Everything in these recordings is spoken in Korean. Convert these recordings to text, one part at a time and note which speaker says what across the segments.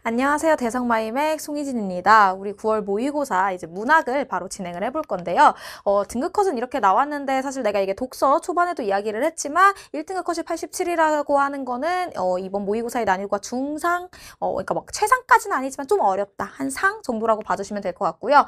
Speaker 1: 안녕하세요. 대성마이맥 송희진입니다. 우리 9월 모의고사 이제 문학을 바로 진행을 해볼 건데요. 등급 컷은 이렇게 나왔는데 사실 내가 이게 독서 초반에도 이야기를 했지만 1등급 컷이 87이라고 하는 거는 이번 모의고사의 난이도가 중상, 그러니까 막 최상까지는 아니지만 좀 어렵다. 한 상 정도라고 봐주시면 될 것 같고요.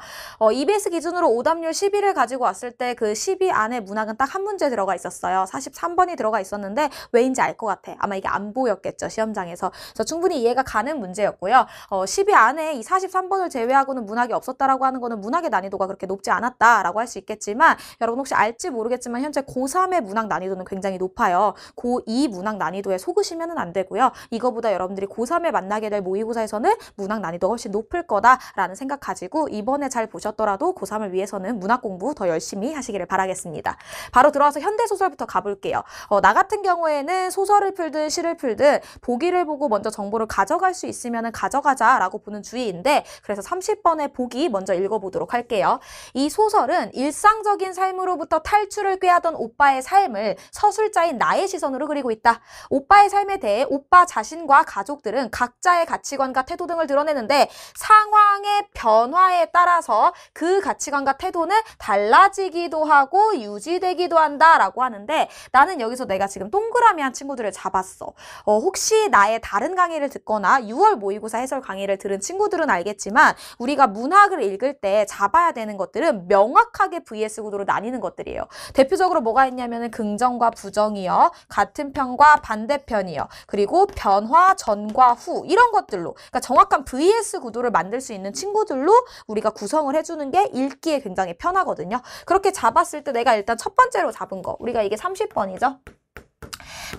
Speaker 1: EBS 기준으로 오답률 12를 가지고 왔을 때 그 12 안에 문학은 딱 한 문제 들어가 있었어요. 43번이 들어가 있었는데 왜인지 알 것 같아. 아마 이게 안 보였겠죠. 시험장에서. 그래서 충분히 이해가 가는 문제였고요. 10위 안에 이 43번을 제외하고는 문학이 없었다라고 하는 거는 문학의 난이도가 그렇게 높지 않았다라고 할 수 있겠지만 여러분 혹시 알지 모르겠지만 현재 고3의 문학 난이도는 굉장히 높아요. 고2 문학 난이도에 속으시면 안 되고요. 이거보다 여러분들이 고3에 만나게 될 모의고사에서는 문학 난이도가 훨씬 높을 거다라는 생각 가지고 이번에 잘 보셨더라도 고3을 위해서는 문학 공부 더 열심히 하시기를 바라겠습니다. 바로 들어와서 현대소설부터 가볼게요. 나 같은 경우에는 소설을 풀든 시를 풀든 보기를 보고 먼저 정보를 가져갈 수 있으면 가져가자라고 보는 주의인데 그래서 30번의 보기 먼저 읽어보도록 할게요. 이 소설은 일상적인 삶으로부터 탈출을 꾀하던 오빠의 삶을 서술자인 나의 시선으로 그리고 있다. 오빠의 삶에 대해 오빠 자신과 가족들은 각자의 가치관과 태도 등을 드러내는데 상황의 변화에 따라서 그 가치관과 태도는 달라지기도 하고 유지되기도 한다라고 하는데 나는 여기서 내가 지금 동그라미 한 친구들을 잡았어. 혹시 나의 다른 강의를 듣거나 6월 모의고사 해설 강의를 들은 친구들은 알겠지만 우리가 문학을 읽을 때 잡아야 되는 것들은 명확하게 VS 구도로 나뉘는 것들이에요. 대표적으로 뭐가 있냐면은 긍정과 부정이요. 같은 편과 반대편이요. 그리고 변화 전과 후 이런 것들로 그러니까 정확한 VS 구도를 만들 수 있는 친구들로 우리가 구성을 해주는 게 읽기에 굉장히 편하거든요. 그렇게 잡았을 때 내가 일단 첫 번째로 잡은 거 우리가 이게 30번이죠.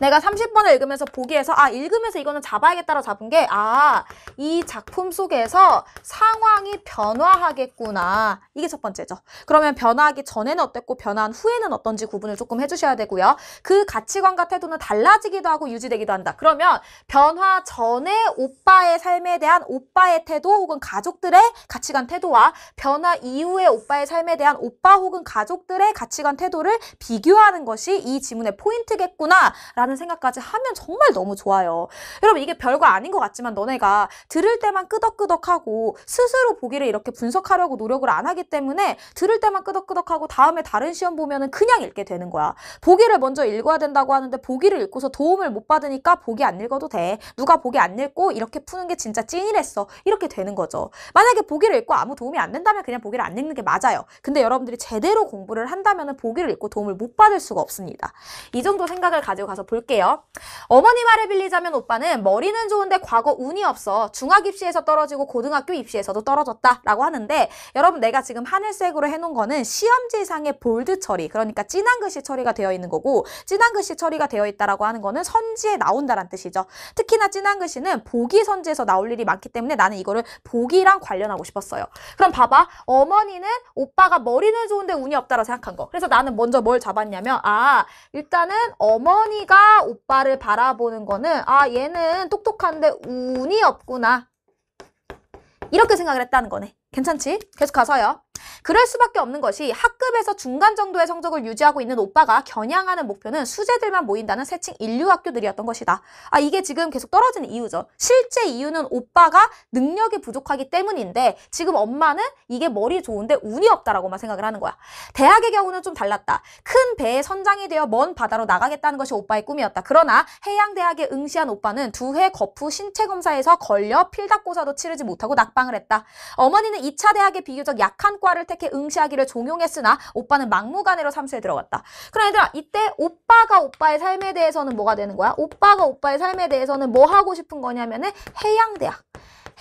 Speaker 1: 내가 30번을 읽으면서 보기에서 읽으면서 이거는 잡아야겠다라고 잡은 게 이 작품 속에서 상황이 변화하겠구나. 이게 첫 번째죠. 그러면 변화하기 전에는 어땠고 변화한 후에는 어떤지 구분을 조금 해주셔야 되고요. 그 가치관과 태도는 달라지기도 하고 유지되기도 한다. 그러면 변화 전에 오빠의 삶에 대한 오빠의 태도 혹은 가족들의 가치관 태도와 변화 이후에 오빠의 삶에 대한 오빠 혹은 가족들의 가치관 태도를 비교하는 것이 이 지문의 포인트겠구나 라는 생각까지 하면 정말 너무 좋아요. 여러분 이게 별거 아닌 것 같지만 너네가 들을 때만 끄덕끄덕하고 스스로 보기를 이렇게 분석하려고 노력을 안 하기 때문에 들을 때만 끄덕끄덕하고 다음에 다른 시험 보면은 그냥 읽게 되는 거야. 보기를 먼저 읽어야 된다고 하는데 보기를 읽고서 도움을 못 받으니까 보기 안 읽어도 돼. 누가 보기 안 읽고 이렇게 푸는 게 진짜 찐이랬어. 이렇게 되는 거죠. 만약에 보기를 읽고 아무 도움이 안 된다면 그냥 보기를 안 읽는 게 맞아요. 근데 여러분들이 제대로 공부를 한다면 보기를 읽고 도움을 못 받을 수가 없습니다. 이 정도 생각을 가지고 가서 볼게요. 어머니 말을 빌리자면 오빠는 머리는 좋은데 과거 운이 없어. 중학 입시에서 떨어지고 고등학교 입시에서도 떨어졌다 라고 하는데 여러분 내가 지금 하늘색으로 해놓은 거는 시험지상의 볼드 처리 그러니까 진한 글씨 처리가 되어 있는 거고 진한 글씨 처리가 되어 있다라고 하는 거는 선지에 나온다란 뜻이죠. 특히나 진한 글씨는 보기 선지에서 나올 일이 많기 때문에 나는 이거를 보기랑 관련하고 싶었어요. 그럼 봐봐. 어머니는 오빠가 머리는 좋은데 운이 없다라고 생각한 거. 그래서 나는 먼저 뭘 잡았냐면 일단은 어머니가 오빠를 바라보는 거는 얘는 똑똑한데 운이 없구나. 이렇게 생각을 했다는 거네. 괜찮지? 계속 가서요. 그럴 수밖에 없는 것이 학급에서 중간 정도의 성적을 유지하고 있는 오빠가 겨냥하는 목표는 수재들만 모인다는 새칭 인류학교들이었던 것이다. 이게 지금 계속 떨어지는 이유죠. 실제 이유는 오빠가 능력이 부족하기 때문인데 지금 엄마는 이게 머리 좋은데 운이 없다라고만 생각을 하는 거야. 대학의 경우는 좀 달랐다. 큰 배에 선장이 되어 먼 바다로 나가겠다는 것이 오빠의 꿈이었다. 그러나 해양대학에 응시한 오빠는 2회 거푸 신체검사에서 걸려 필답고사도 치르지 못하고 낙방을 했다. 어머니는 2차 대학에 비교적 약한 과를 택해 응시하기를 종용했으나 오빠는 막무가내로 삼수에 들어갔다. 그럼 얘들아 이때 오빠가 오빠의 삶에 대해서는 뭐가 되는 거야? 오빠가 오빠의 삶에 대해서는 뭐 하고 싶은 거냐면은 해양대학.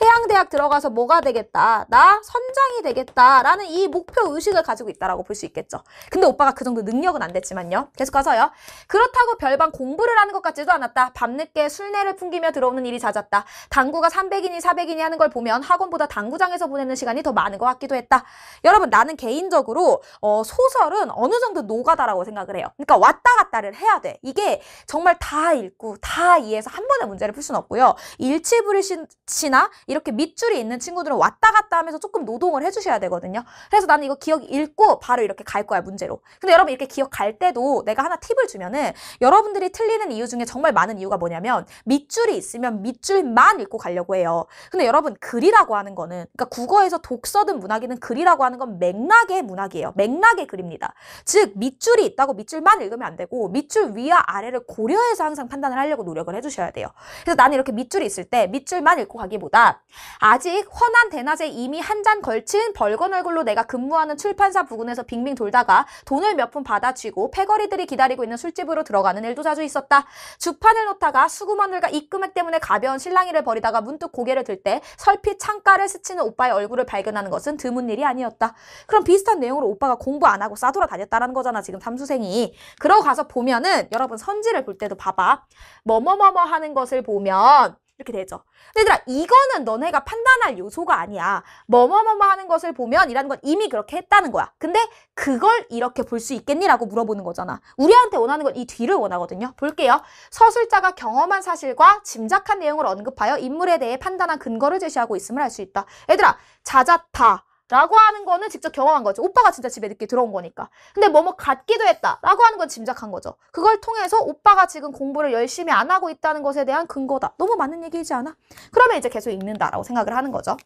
Speaker 1: 해양대학 들어가서 뭐가 되겠다. 나 선장이 되겠다라는 이 목표 의식을 가지고 있다라고 볼 수 있겠죠. 근데 오빠가 그 정도 능력은 안 됐지만요. 계속 가서요. 그렇다고 별반 공부를 하는 것 같지도 않았다. 밤늦게 술내를 풍기며 들어오는 일이 잦았다. 당구가 300이니 400이니 하는 걸 보면 학원보다 당구장에서 보내는 시간이 더 많은 것 같기도 했다. 여러분 나는 개인적으로 소설은 어느 정도 노가다라고 생각을 해요. 그러니까 왔다 갔다를 해야 돼. 이게 정말 다 읽고 다 이해해서 한 번에 문제를 풀 수는 없고요. 일치불일치나 이렇게 밑줄이 있는 친구들은 왔다 갔다 하면서 조금 노동을 해주셔야 되거든요. 그래서 나는 이거 기억 읽고 바로 이렇게 갈 거야, 문제로. 근데 여러분 이렇게 기억 갈 때도 내가 하나 팁을 주면은 여러분들이 틀리는 이유 중에 정말 많은 이유가 뭐냐면 밑줄이 있으면 밑줄만 읽고 가려고 해요. 근데 여러분 글이라고 하는 거는 그러니까 국어에서 독서든 문학이든 글이라고 하는 건 맥락의 문학이에요. 맥락의 글입니다. 즉 밑줄이 있다고 밑줄만 읽으면 안 되고 밑줄 위와 아래를 고려해서 항상 판단을 하려고 노력을 해주셔야 돼요. 그래서 나는 이렇게 밑줄이 있을 때 밑줄만 읽고 가기보다 아직 헌한 대낮에 이미 한 잔 걸친 벌건 얼굴로 내가 근무하는 출판사 부근에서 빙빙 돌다가 돈을 몇 푼 받아쥐고 패거리들이 기다리고 있는 술집으로 들어가는 일도 자주 있었다. 주판을 놓다가 수구먼들과 입금액 때문에 가벼운 실랑이를 벌이다가 문득 고개를 들 때 설핏 창가를 스치는 오빠의 얼굴을 발견하는 것은 드문 일이 아니었다. 그럼 비슷한 내용으로 오빠가 공부 안 하고 싸돌아 다녔다라는 거잖아, 지금 삼수생이. 그러고 가서 보면은 여러분 선지를 볼 때도 봐봐. 뭐뭐뭐뭐 하는 것을 보면 이렇게 되죠. 근데 얘들아 이거는 너네가 판단할 요소가 아니야. 뭐뭐뭐뭐 하는 것을 보면 이라는 건 이미 그렇게 했다는 거야. 근데 그걸 이렇게 볼 수 있겠니? 라고 물어보는 거잖아. 우리한테 원하는 건 이 뒤를 원하거든요. 볼게요. 서술자가 경험한 사실과 짐작한 내용을 언급하여 인물에 대해 판단한 근거를 제시하고 있음을 알 수 있다. 얘들아 자자타 라고 하는 거는 직접 경험한 거죠. 오빠가 진짜 집에 늦게 들어온 거니까. 근데 뭐뭐 같기도 했다 라고 하는 건 짐작한 거죠. 그걸 통해서 오빠가 지금 공부를 열심히 안 하고 있다는 것에 대한 근거다. 너무 많은 얘기이지 않아? 그러면 이제 계속 읽는다라고 생각을 하는 거죠.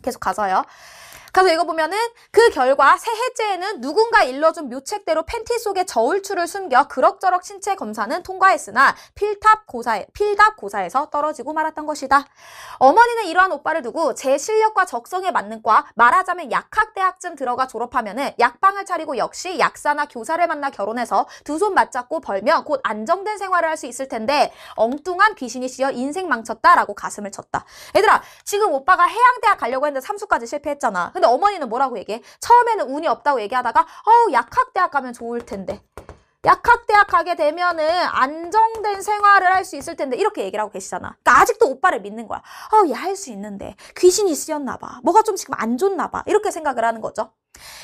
Speaker 1: 계속 가서요. 가서 읽어보면은 그 결과 새해째에는 누군가 일러준 묘책대로 팬티 속에 저울추를 숨겨 그럭저럭 신체 검사는 통과했으나 필답 고사에서 떨어지고 말았던 것이다. 어머니는 이러한 오빠를 두고 제 실력과 적성에 맞는 과 말하자면 약학대학쯤 들어가 졸업하면은 약방을 차리고 역시 약사나 교사를 만나 결혼해서 두 손 맞잡고 벌면 곧 안정된 생활을 할 수 있을 텐데 엉뚱한 귀신이 씌어 인생 망쳤다라고 가슴을 쳤다. 얘들아 지금 오빠가 해양대학 가려고 했는데 삼수까지 실패했잖아. 근데 어머니는 뭐라고 얘기해? 처음에는 운이 없다고 얘기하다가 약학대학 가면 좋을 텐데. 약학대학 가게 되면은 안정된 생활을 할 수 있을 텐데 이렇게 얘기를 하고 계시잖아. 그러니까 아직도 오빠를 믿는 거야. 얘 할 수 있는데 귀신이 쓰였나 봐. 뭐가 좀 지금 안 좋나 봐. 이렇게 생각을 하는 거죠.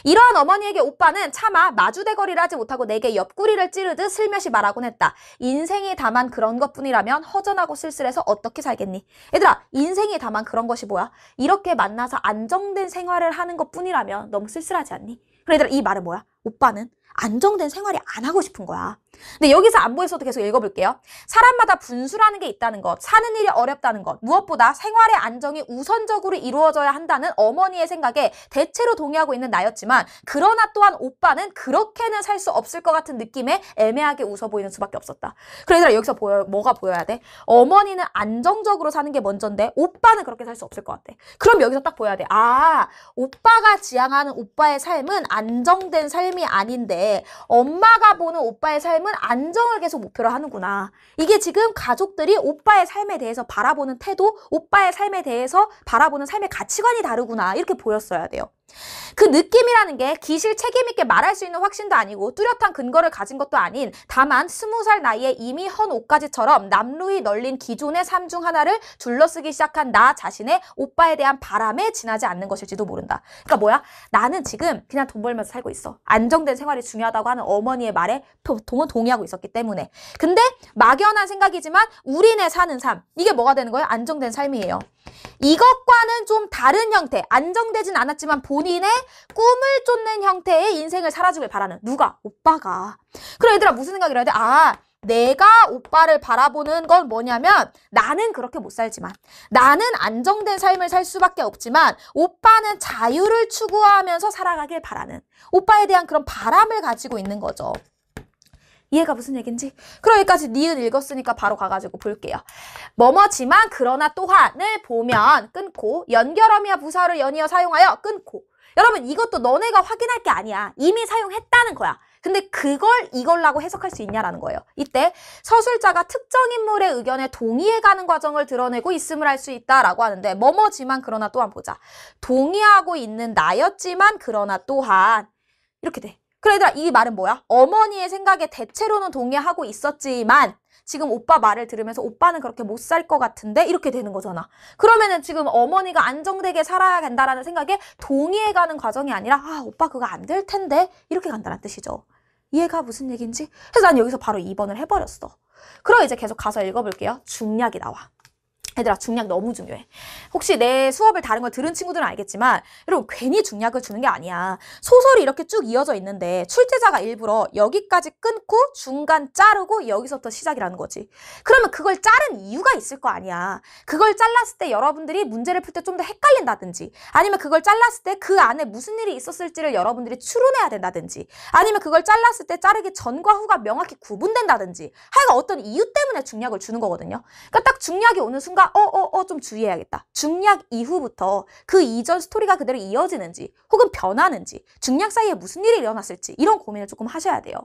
Speaker 1: 이러한 어머니에게 오빠는 차마 마주대거리를 하지 못하고 내게 옆구리를 찌르듯 슬며시 말하곤 했다. 인생이 다만 그런 것뿐이라면 허전하고 쓸쓸해서 어떻게 살겠니? 얘들아 인생이 다만 그런 것이 뭐야? 이렇게 만나서 안정된 생활을 하는 것뿐이라면 너무 쓸쓸하지 않니? 그래 얘들아 이 말은 뭐야? 오빠는 안정된 생활이 안 하고 싶은 거야. 근데 여기서 안 보여서도 계속 읽어볼게요. 사람마다 분수라는 게 있다는 것, 사는 일이 어렵다는 것, 무엇보다 생활의 안정이 우선적으로 이루어져야 한다는 어머니의 생각에 대체로 동의하고 있는 나였지만 그러나 또한 오빠는 그렇게는 살 수 없을 것 같은 느낌에 애매하게 웃어 보이는 수밖에 없었다. 그래 얘들아 여기서 뭐가 보여야 돼? 어머니는 안정적으로 사는 게 먼저인데 오빠는 그렇게 살 수 없을 것 같아. 그럼 여기서 딱 보여야 돼. 오빠가 지향하는 오빠의 삶은 안정된 삶이 아닌데 엄마가 보는 오빠의 삶은 안정을 계속 목표로 하는구나. 이게 지금 가족들이 오빠의 삶에 대해서 바라보는 태도, 오빠의 삶에 대해서 바라보는 삶의 가치관이 다르구나. 이렇게 보였어야 돼요. 그 느낌이라는 게 기실 책임있게 말할 수 있는 확신도 아니고 뚜렷한 근거를 가진 것도 아닌 다만 20살 나이에 이미 헌 옷가지처럼 남루이 널린 기존의 삶 중 하나를 둘러쓰기 시작한 나 자신의 오빠에 대한 바람에 지나지 않는 것일지도 모른다. 그러니까 뭐야? 나는 지금 그냥 돈 벌면서 살고 있어. 안정된 생활이 중요하다고 하는 어머니의 말에 동의하고 있었기 때문에. 근데 막연한 생각이지만 우리네 사는 삶, 이게 뭐가 되는 거예요? 안정된 삶이에요. 이것과는 좀 다른 형태, 안정되진 않았지만 본인의 꿈을 쫓는 형태의 인생을 살아주길 바라는 누가? 오빠가. 그래 얘들아 무슨 생각이라 해야 돼? 내가 오빠를 바라보는 건 뭐냐면 나는 그렇게 못 살지만 나는 안정된 삶을 살 수밖에 없지만 오빠는 자유를 추구하면서 살아가길 바라는 오빠에 대한 그런 바람을 가지고 있는 거죠. 이해가 무슨 얘기인지? 그럼 여기까지 니은 읽었으니까 바로 가가지고 볼게요. 뭐뭐지만 그러나 또한을 보면 끊고 연결어미와 부사를 연이어 사용하여 끊고. 여러분 이것도 너네가 확인할 게 아니야. 이미 사용했다는 거야. 근데 그걸 이걸라고 해석할 수 있냐라는 거예요. 이때 서술자가 특정 인물의 의견에 동의해가는 과정을 드러내고 있음을 알 수 있다라고 하는데 뭐뭐지만 그러나 또한 보자. 동의하고 있는 나였지만 그러나 또한 이렇게 돼. 그래 얘들아 이 말은 뭐야? 어머니의 생각에 대체로는 동의하고 있었지만 지금 오빠 말을 들으면서 오빠는 그렇게 못 살 것 같은데 이렇게 되는 거잖아. 그러면은 지금 어머니가 안정되게 살아야 된다라는 생각에 동의해가는 과정이 아니라 오빠 그거 안 될 텐데 이렇게 간다는 뜻이죠. 이해가 무슨 얘기인지? 그래서 난 여기서 바로 2번을 해버렸어. 그럼 이제 계속 가서 읽어볼게요. 중략이 나와. 얘들아, 중략 너무 중요해. 혹시 내 수업을 다른 걸 들은 친구들은 알겠지만 여러분, 괜히 중략을 주는 게 아니야. 소설이 이렇게 쭉 이어져 있는데 출제자가 일부러 여기까지 끊고 중간 자르고 여기서부터 시작이라는 거지. 그러면 그걸 자른 이유가 있을 거 아니야. 그걸 잘랐을 때 여러분들이 문제를 풀 때 좀 더 헷갈린다든지, 아니면 그걸 잘랐을 때 그 안에 무슨 일이 있었을지를 여러분들이 추론해야 된다든지, 아니면 그걸 잘랐을 때 자르기 전과 후가 명확히 구분된다든지, 하여간 어떤 이유 때문에 중략을 주는 거거든요. 그러니까 딱 중략이 오는 순간 좀 주의해야겠다. 중략 이후부터 그 이전 스토리가 그대로 이어지는지 혹은 변하는지, 중략 사이에 무슨 일이 일어났을지 이런 고민을 조금 하셔야 돼요.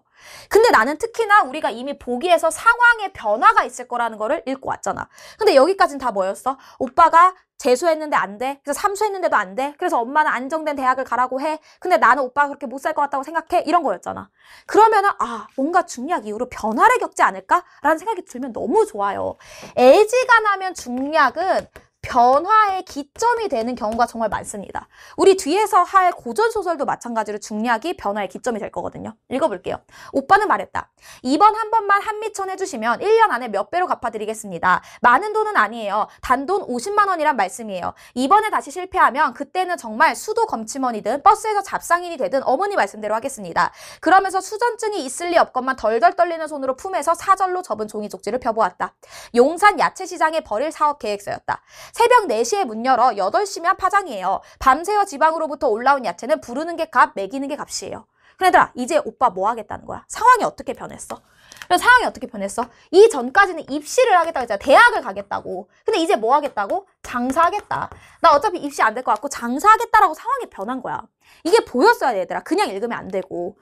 Speaker 1: 근데 나는 특히나 우리가 이미 보기에서 상황의 변화가 있을 거라는 거를 읽고 왔잖아. 근데 여기까지는 다 뭐였어? 오빠가 재수했는데 안 돼. 그래서 삼수했는데도 안 돼. 그래서 엄마는 안정된 대학을 가라고 해. 근데 나는 오빠가 그렇게 못 살 것 같다고 생각해. 이런 거였잖아. 그러면은 뭔가 중략 이후로 변화를 겪지 않을까라는 생각이 들면 너무 좋아요. 애지간하면 중략은 변화의 기점이 되는 경우가 정말 많습니다. 우리 뒤에서 할 고전소설도 마찬가지로 중략이 변화의 기점이 될 거거든요. 읽어볼게요. 오빠는 말했다. 이번 한 번만 한미천 해주시면 1년 안에 몇 배로 갚아드리겠습니다. 많은 돈은 아니에요. 단돈 50만 원이란 말씀이에요. 이번에 다시 실패하면 그때는 정말 수도 검침원이든 버스에서 잡상인이 되든 어머니 말씀대로 하겠습니다. 그러면서 수전증이 있을 리 없건만 덜덜 떨리는 손으로 품에서 사절로 접은 종이 쪽지를 펴보았다. 용산 야채시장에 버릴 사업 계획서였다. 새벽 4시에 문 열어 8시면 파장이에요. 밤새워 지방으로부터 올라온 야채는 부르는 게 값, 먹이는 게 값이에요. 그래들아, 이제 오빠 뭐 하겠다는 거야? 상황이 어떻게 변했어? 상황이 어떻게 변했어? 이 전까지는 입시를 하겠다고 했잖아. 대학을 가겠다고. 근데 이제 뭐 하겠다고? 장사하겠다. 나 어차피 입시 안 될 것 같고 장사하겠다라고 상황이 변한 거야. 이게 보였어야 돼, 얘들아. 그냥 읽으면 안 되고.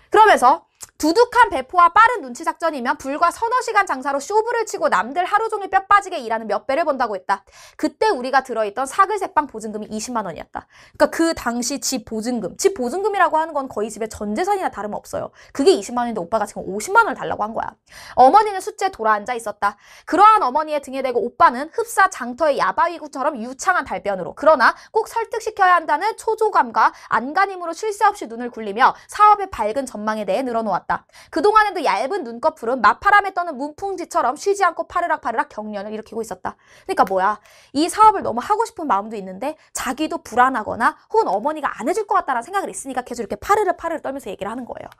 Speaker 1: 그러면서 두둑한 배포와 빠른 눈치 작전이면 불과 서너 시간 장사로 쇼부를 치고 남들 하루 종일 뼈 빠지게 일하는 몇 배를 번다고 했다. 그때 우리가 들어있던 사글세빵 보증금이 20만 원이었다. 그러니까 그 당시 집 보증금이라고 하는 건 거의 집의 전 재산이나 다름없어요. 그게 20만 원인데 오빠가 지금 50만 원을 달라고 한 거야. 어머니는 숫제에 돌아앉아 있었다. 그러한 어머니의 등에 대고 오빠는 흡사 장터의 야바위구처럼 유창한 달변으로, 그러나 꼭 설득시켜야 한다는 초조감과 안간힘으로 쉴 새 없이 눈을 굴리며 사업의 밝은 전망에 대해 늘어놓았다. 그동안에도 얇은 눈꺼풀은 맞바람에 떠는 문풍지처럼 쉬지 않고 파르락파르락 경련을 일으키고 있었다. 그러니까 뭐야, 이 사업을 너무 하고 싶은 마음도 있는데 자기도 불안하거나 혹은 어머니가 안 해줄 것 같다는 생각을 있으니까 계속 이렇게 파르르 떨면서 얘기를 하는 거예요.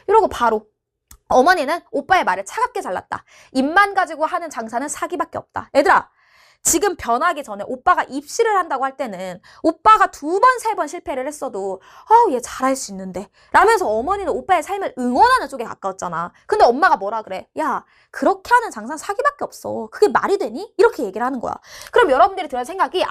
Speaker 1: 이러고 바로 어머니는 오빠의 말을 차갑게 잘랐다. 입만 가지고 하는 장사는 사기밖에 없다. 얘들아, 지금 변하기 전에 오빠가 입시를 한다고 할 때는 오빠가 2번, 3번 실패를 했어도 얘 잘할 수 있는데 라면서 어머니는 오빠의 삶을 응원하는 쪽에 가까웠잖아. 근데 엄마가 뭐라 그래? 야, 그렇게 하는 장사는 사기밖에 없어. 그게 말이 되니? 이렇게 얘기를 하는 거야. 그럼 여러분들이 들은 생각이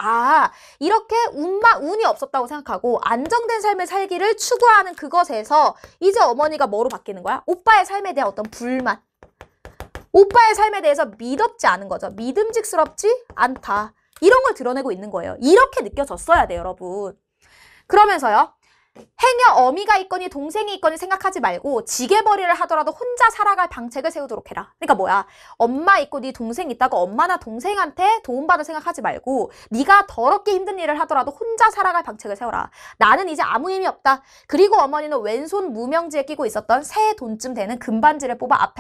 Speaker 1: 이렇게 운이 없었다고 생각하고 안정된 삶을 살기를 추구하는 그것에서 이제 어머니가 뭐로 바뀌는 거야? 오빠의 삶에 대한 어떤 불만, 오빠의 삶에 대해서 믿음지 않은 거죠. 믿음직스럽지 않다. 이런 걸 드러내고 있는 거예요. 이렇게 느껴졌어야 돼요, 여러분. 그러면서요. 행여 어미가 있거니 동생이 있거니 생각하지 말고 지게머리를 하더라도 혼자 살아갈 방책을 세우도록 해라. 그러니까 뭐야, 엄마 있고 네 동생 있다고 엄마나 동생한테 도움받을 생각하지 말고 네가 더럽게 힘든 일을 하더라도 혼자 살아갈 방책을 세워라. 나는 이제 아무 힘이 없다. 그리고 어머니는 왼손 무명지에 끼고 있었던 새 돈쯤 되는 금반지를 뽑아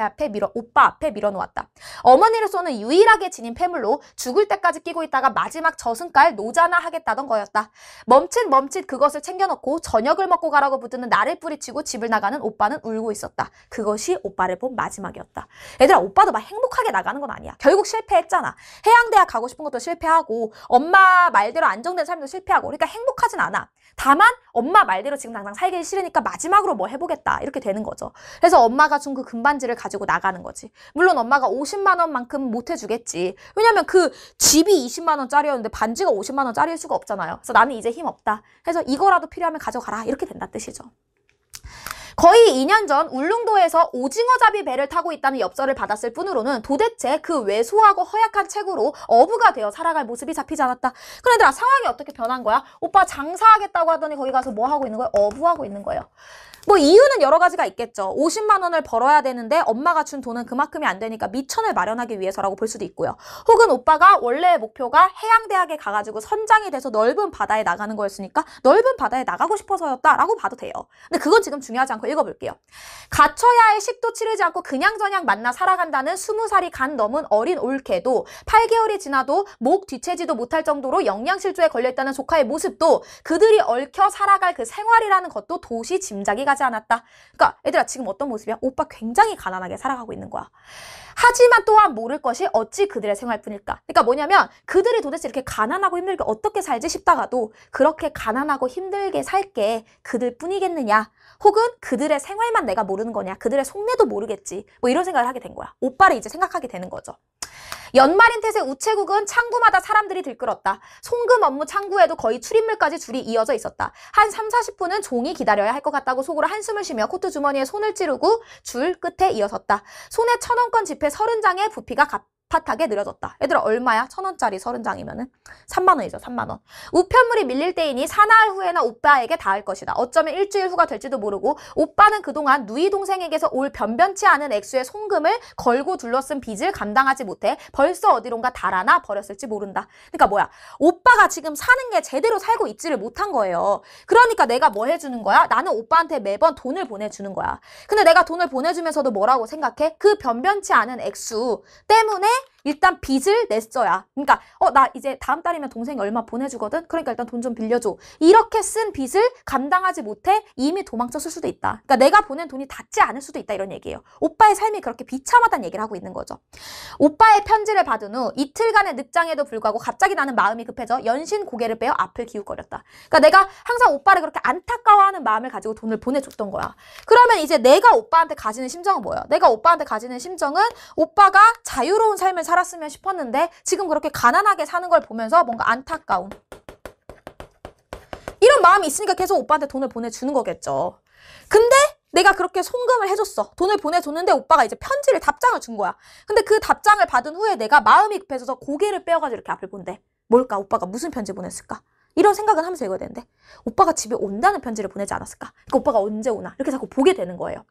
Speaker 1: 오빠 앞에 밀어놓았다. 어머니로서는 유일하게 지닌 폐물로 죽을 때까지 끼고 있다가 마지막 저승갈 노자나 하겠다던 거였다. 멈칫 그것을 챙겨놓고 저녁을 먹고 가라고 부르는 나를 뿌리치고 집을 나가는 오빠는 울고 있었다. 그것이 오빠를 본 마지막이었다. 얘들아, 오빠도 막 행복하게 나가는 건 아니야. 결국 실패했잖아. 해양대학 가고 싶은 것도 실패하고 엄마 말대로 안정된 삶도 실패하고, 그러니까 행복하진 않아. 다만 엄마 말대로 지금 당장 살기 싫으니까 마지막으로 뭐 해보겠다, 이렇게 되는 거죠. 그래서 엄마가 준 그 금반지를 가지고 나가는 거지. 물론 엄마가 50만 원만큼 못 해주겠지. 왜냐면 그 집이 20만 원짜리였는데 반지가 50만 원짜리일 수가 없잖아요. 그래서 나는 이제 힘 없다. 그래서 이거라도 필요하면 가져가라, 이렇게 된다 뜻이죠. 거의 2년 전 울릉도에서 오징어잡이 배를 타고 있다는 엽서를 받았을 뿐으로는 도대체 그 왜소하고 허약한 책으로 어부가 되어 살아갈 모습이 잡히지 않았다. 그런데 상황이 어떻게 변한 거야? 오빠 장사하겠다고 하더니 거기 가서 뭐 하고 있는 거예요? 어부하고 있는 거예요. 뭐 이유는 여러 가지가 있겠죠. 50만 원을 벌어야 되는데 엄마가 준 돈은 그만큼이 안 되니까 미천을 마련하기 위해서라고 볼 수도 있고요. 혹은 오빠가 원래의 목표가 해양대학에 가가지고 선장이 돼서 넓은 바다에 나가는 거였으니까 넓은 바다에 나가고 싶어서였다라고 봐도 돼요. 근데 그건 지금 중요하지 않고 한번 읽어볼게요. 갖춰야 할 식도 치르지 않고 그냥저냥 만나 살아간다는 20살이 간 넘은 어린 올케도 8개월이 지나도 목 뒤채지도 못할 정도로 영양실조에 걸려있다는 조카의 모습도 그들이 얽혀 살아갈 그 생활이라는 것도 도시 짐작이 가지 않았다. 그러니까 얘들아 지금 어떤 모습이야? 오빠 굉장히 가난하게 살아가고 있는 거야. 하지만 또한 모를 것이 어찌 그들의 생활뿐일까? 그러니까 뭐냐면 그들이 도대체 이렇게 가난하고 힘들게 어떻게 살지 싶다가도 그렇게 가난하고 힘들게 살게 그들 뿐이겠느냐? 혹은 그들의 생활만 내가 모르는 거냐? 그들의 속내도 모르겠지. 뭐 이런 생각을 하게 된 거야. 오빠를 이제 생각하게 되는 거죠. 연말인 탓에 우체국은 창구마다 사람들이 들끓었다. 송금 업무 창구에도 거의 출입물까지 줄이 이어져 있었다. 한 3, 40분은 종이 기다려야 할 것 같다고 속으로 한숨을 쉬며 코트 주머니에 손을 찌르고 줄 끝에 이어섰다. 손에 1,000원권 지폐 30장의 부피가 빳하게 느려졌다. 얘들아 얼마야? 1,000원짜리 30장이면은 3만 원이죠. 3만 원. 우편물이 밀릴 때이니 사나흘 후에나 오빠에게 닿을 것이다. 어쩌면 일주일 후가 될지도 모르고 오빠는 그동안 누이 동생에게서 올 변변치 않은 액수의 송금을 걸고 둘러쓴 빚을 감당하지 못해 벌써 어디론가 달아나 버렸을지 모른다. 그러니까 뭐야? 오빠가 지금 사는 게 제대로 살고 있지를 못한 거예요. 그러니까 내가 뭐 해주는 거야? 나는 오빠한테 매번 돈을 보내주는 거야. 근데 내가 돈을 보내주면서도 뭐라고 생각해? 그 변변치 않은 액수 때문에 일단 빚을 냈어야. 그러니까 나 이제 다음 달이면 동생이 얼마 보내주거든? 그러니까 일단 돈 좀 빌려줘. 이렇게 쓴 빚을 감당하지 못해 이미 도망쳤을 수도 있다. 그러니까 내가 보낸 돈이 닿지 않을 수도 있다 이런 얘기예요. 오빠의 삶이 그렇게 비참하다는 얘기를 하고 있는 거죠. 오빠의 편지를 받은 후 이틀간의 늑장에도 불구하고 갑자기 나는 마음이 급해져 연신 고개를 빼어 앞을 기웃거렸다. 그러니까 내가 항상 오빠를 그렇게 안타까워하는 마음을 가지고 돈을 보내줬던 거야. 그러면 이제 내가 오빠한테 가지는 심정은 뭐야? 내가 오빠한테 가지는 심정은 오빠가 자유로운 삶을 살았으면 싶었는데 지금 그렇게 가난하게 사는 걸 보면서 뭔가 안타까움. 이런 마음이 있으니까 계속 오빠한테 돈을 보내주는 거겠죠. 근데 내가 그렇게 송금을 해줬어. 돈을 보내줬는데 오빠가 이제 편지를 답장을 준 거야. 근데 그 답장을 받은 후에 내가 마음이 급해져서 고개를 빼어가지고 이렇게 앞을 본대. 뭘까? 오빠가 무슨 편지 보냈을까? 이런 생각은 하면서 읽어야 되는데 오빠가 집에 온다는 편지를 보내지 않았을까? 그러니까 오빠가 언제 오나? 이렇게 자꾸 보게 되는 거예요.